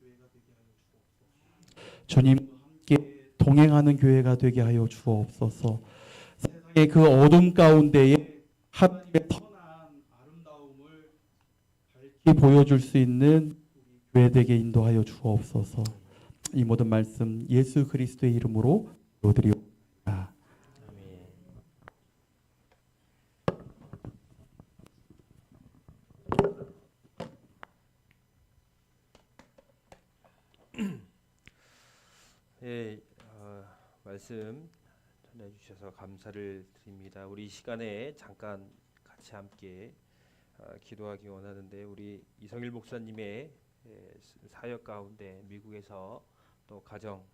교회가 되게 하여 주옵소서. 주님과 함께 동행하는 교회가 되게 하여 주옵소서. 세상의 그 어둠 가운데에 하나님의 선한 아름다움을 밝히 보여줄 수 있는 교회 되게 인도하여 주옵소서. 이 모든 말씀 예수 그리스도의 이름으로 기도드리옵나이다. 예, 말씀 전해 주셔서 감사를 드립니다. 우리 이 시간에 잠깐 같이 함께 기도하기 원하는데 우리 이성일 목사님의 사역 가운데 미국에서 또 가정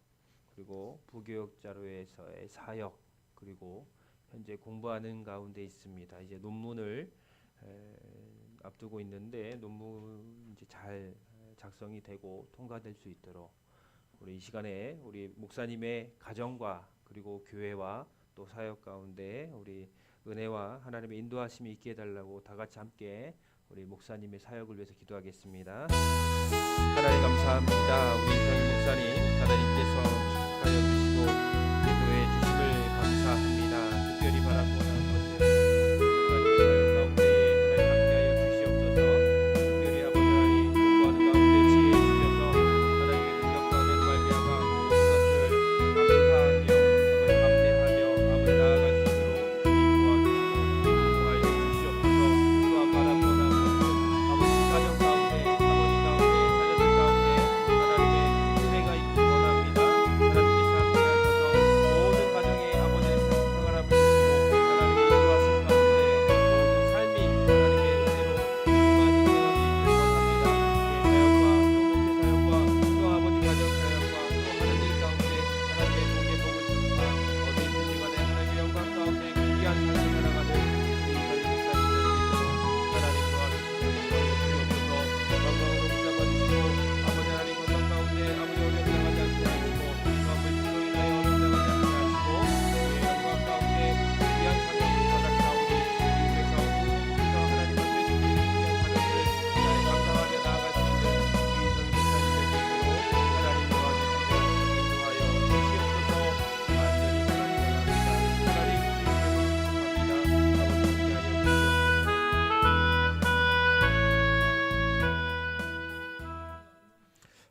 그리고 부교육자료에서의 사역 그리고 현재 공부하는 가운데 있습니다. 이제 논문을 앞두고 있는데 논문 이제 잘 작성이 되고 통과될 수 있도록 우리 이 시간에 우리 목사님의 가정과 그리고 교회와 또 사역 가운데 우리 은혜와 하나님의 인도하심이 있게 해달라고 다 같이 함께 우리 목사님의 사역을 위해서 기도하겠습니다. 하나님 감사합니다. 우리 이성일 목사님 하나님께서 축하하여 주시고 기도해 주심을 감사합니다. 특별히 바라고 하는 것은 목사님 사역 가운데 하나님 함께하여 주시옵소서. 특별히 아버지 하나님 공부하는 가운데 지혜 주셔서 하나님의 능력 가운데 말미암아 모든 것을 감사하며 아버지 감내하며 아버지 나아갈 수 있도록 주님 도와주시고 인도하여 주시옵소서. 또한 바라고 하는 것은 아버지 가정 가운데 아버지 가운데 자녀들 가운데 하나님의 은혜가 있기 원합니다. 하나님께서 함께하셔서 모든 가정에 아버지의 평안함을 주시고 하나님의 인도하심 가운데 모든 삶이 하나님의 은혜로 충만히 되어지길 원합니다. 예, 사역과 또 목회 사역과 또 아버지 가정 사역과 또 하는 일 가운데 하나님의 복의 복을 주사 어디 있든지 간에 하나님의 영광 가운데 귀한 삶을 살아가는 우리 이성일 목사님들 있도록 하나님 도와주시고 인도하여 주옵소서. 건강으로 붙잡아 주시고 아버지 하나님 건강 가운데 아버지 어려움 당하지 않게 하시고 또 아버지 주로 인하여 어려움 당하지 않게 하시고 우리의 영광 가운데 귀한 사명 받았사오니 미국에서 한국에서 하나님 앞에 주신 귀한 사명을 잘 감당하며 나아갈 수 있는 우리 이성일 목사님의 되도록 하나님 도와주시고 인도하여 주시옵소서. 완전히 하나님 감사합니다. 하나님 주님을 축복합니다. 아버지 함께하여 주시옵소서.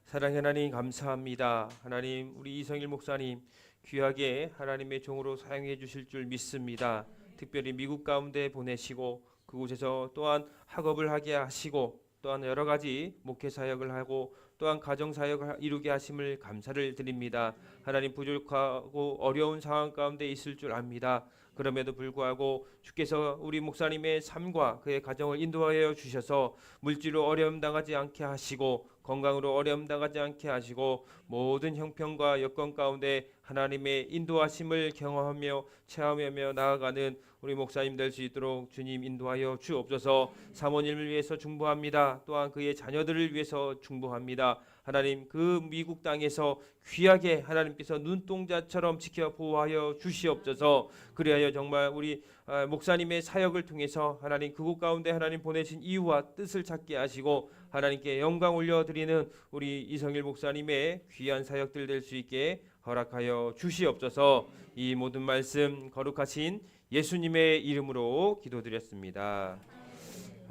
사랑의 하나님 감사합니다. 하나님 우리 이성일 목사님 귀하게 하나님의 종으로 사용해 주실 줄 믿습니다. 특별히 미국 가운데 보내시고 그곳에서 또한 학업을 하게 하시고 또한 여러 가지 목회 사역을 하고 또한 가정 사역을 이루게 하심을 감사를 드립니다. 하나님 부족하고 어려운 상황 가운데 있을 줄 압니다. 그럼에도 불구하고 주께서 우리 목사님의 삶과 그의 가정을 인도하여 주셔서 물질로 어려움 당하지 않게 하시고 건강으로 어려움 당하지 않게 하시고 모든 형편과 여건 가운데 하나님의 인도하심을 경험하며 체험하며 나아가는 우리 목사님 될 수 있도록 주님 인도하여 주옵소서. 사모님을 위해서 중보합니다. 또한 그의 자녀들을 위해서 중보합니다. 하나님 그 미국 땅에서 귀하게 하나님께서 눈동자처럼 지켜 보호하여 주시옵소서. 그리하여 정말 우리 목사님의 사역을 통해서 하나님 그곳 가운데 하나님 보내신 이유와 뜻을 찾게 하시고 하나님께 영광 올려드리는 우리 이성일 목사님의 귀한 사역들 될 수 있게 허락하여 주시옵소서. 이 모든 말씀 거룩하신 예수님의 이름으로 기도드렸습니다.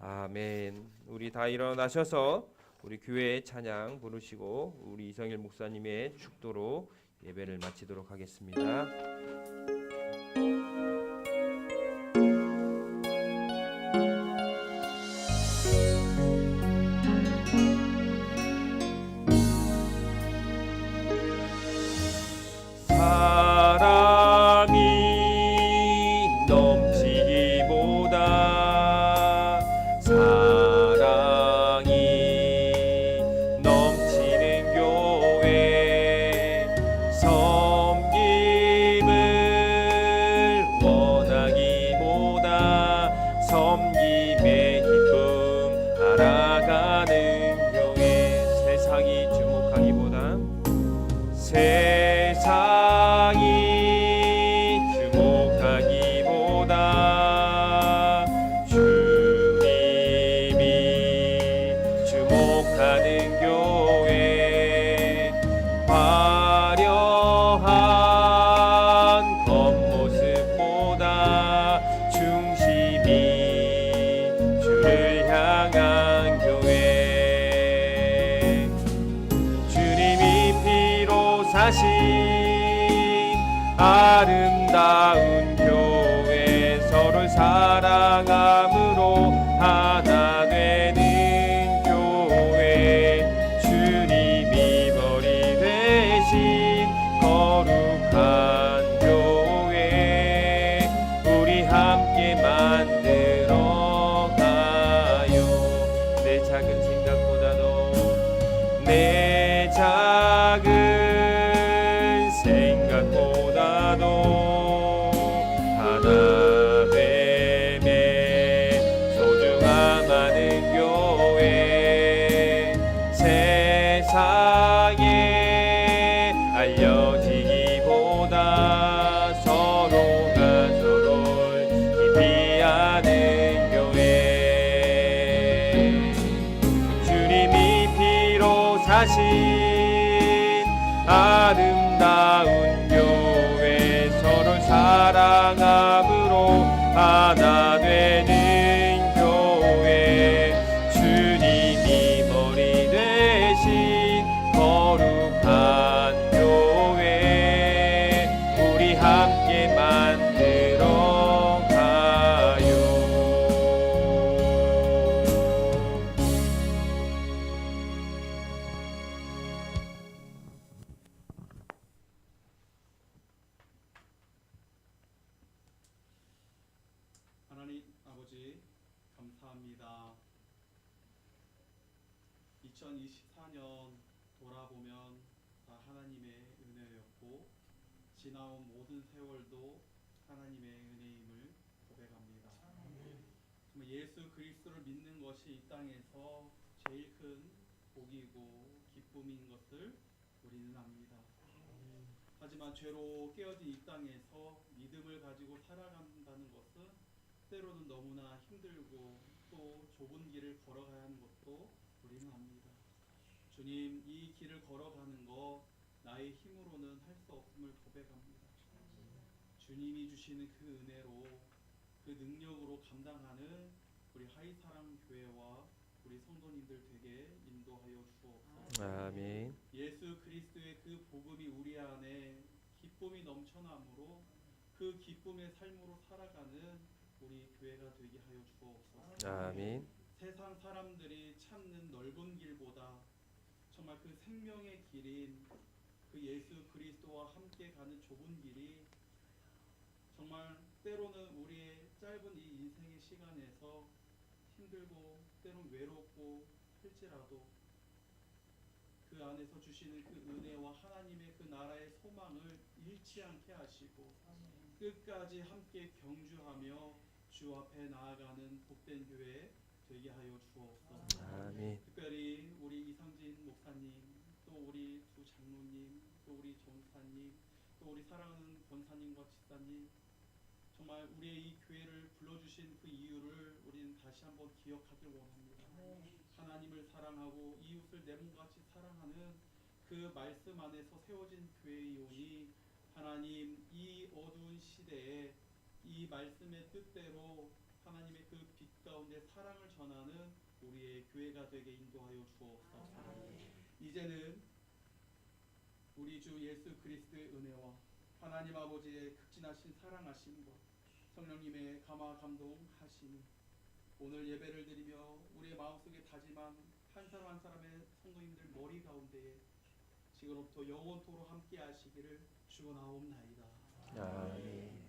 아멘. 우리 다 일어나셔서 우리 교회 찬양 부르시고 우리 이성일 목사님의 축도로 예배를 마치도록 하겠습니다. 아름다운 교회 서로를 사랑함으로 하나 되는 교회 주님이 머리 되신 거룩한 교회 우리 함께 만들어 가요. 내 작은 생각보다도 내 작은 생각보다도 하나 됨에 소중함 많은 교회 세상에 알려지기보다 서로가 서로를 깊이 아는 교회 주님이 피로 사신 아름다운 교회 서로 사랑함으로 하나 되는 교회 주님이 머리 되신 거룩한 교회 우리 함께 만들어 가요. 하나님 아버지 감사합니다. 2024년 돌아보면 다 하나님의 은혜였고 지나온 모든 세월도 하나님의 은혜임을 고백합니다. 정말 예수 그리스도를 믿는 것이 이 땅에서 제일 큰 복이고 기쁨인 것을 우리는 압니다. 하지만 죄로 깨어진 이 땅에서 믿음을 가지고 살아간다는 것은 때로는 너무나 힘들고 또 좁은 길을 걸어가야 하는 것도 우리는 압니다. 주님, 이 길을 걸어가는 것 나의 힘으로는 할 수 없음을 고백합니다. 주님이 주시는 그 은혜로 그 능력으로 감당하는 우리 하이사랑 교회와 우리 성도님들 되게 인도하여 주옵소서. 아멘. 예수 그리스도의 그 복음이 우리 안에 기쁨이 넘쳐나므로 그 기쁨의 삶으로 살아가는 우리 교회가 되게 하여 주옵소서. 아멘. 세상 사람들이 찾는 넓은 길보다 정말 그 생명의 길인 그 예수 그리스도와 함께 가는 좁은 길이 정말 때로는 우리의 짧은 이 인생의 시간에서 힘들고 때로는 외롭고 할지라도 그 안에서 주시는 그 은혜와 하나님의 그 나라의 소망을 잃지 않게 하시고 끝까지 함께 경주하며 주 앞에 나아가는 복된 교회 되게 하여 주옵소서. 아멘. 특별히 우리 이상진 목사님, 또 우리 두 장로님, 또 우리 전사님, 또 우리 사랑하는 권사님과 집사님, 정말 우리의 이 교회를 불러주신 그 이유를 우리는 다시 한번 기억하길 원합니다. 하나님을 사랑하고 이웃을 내 몸같이 사랑하는 그 말씀 안에서 세워진 교회이오니 하나님 이 어두운 시대에 이 말씀의 뜻대로 하나님의 그 빛 가운데 사랑을 전하는 우리의 교회가 되게 인도하여 주옵소서. 이제는 우리 주 예수 그리스도의 은혜와 하나님 아버지의 극진하신 사랑하심과 성령님의 감화 감동하심이 오늘 예배를 드리며 우리의 마음속에 다짐한 한 사람 한 사람의 성도님들 머리 가운데에 지금부터 영원토록 함께 하시기를 축원하옵나이다. 아멘.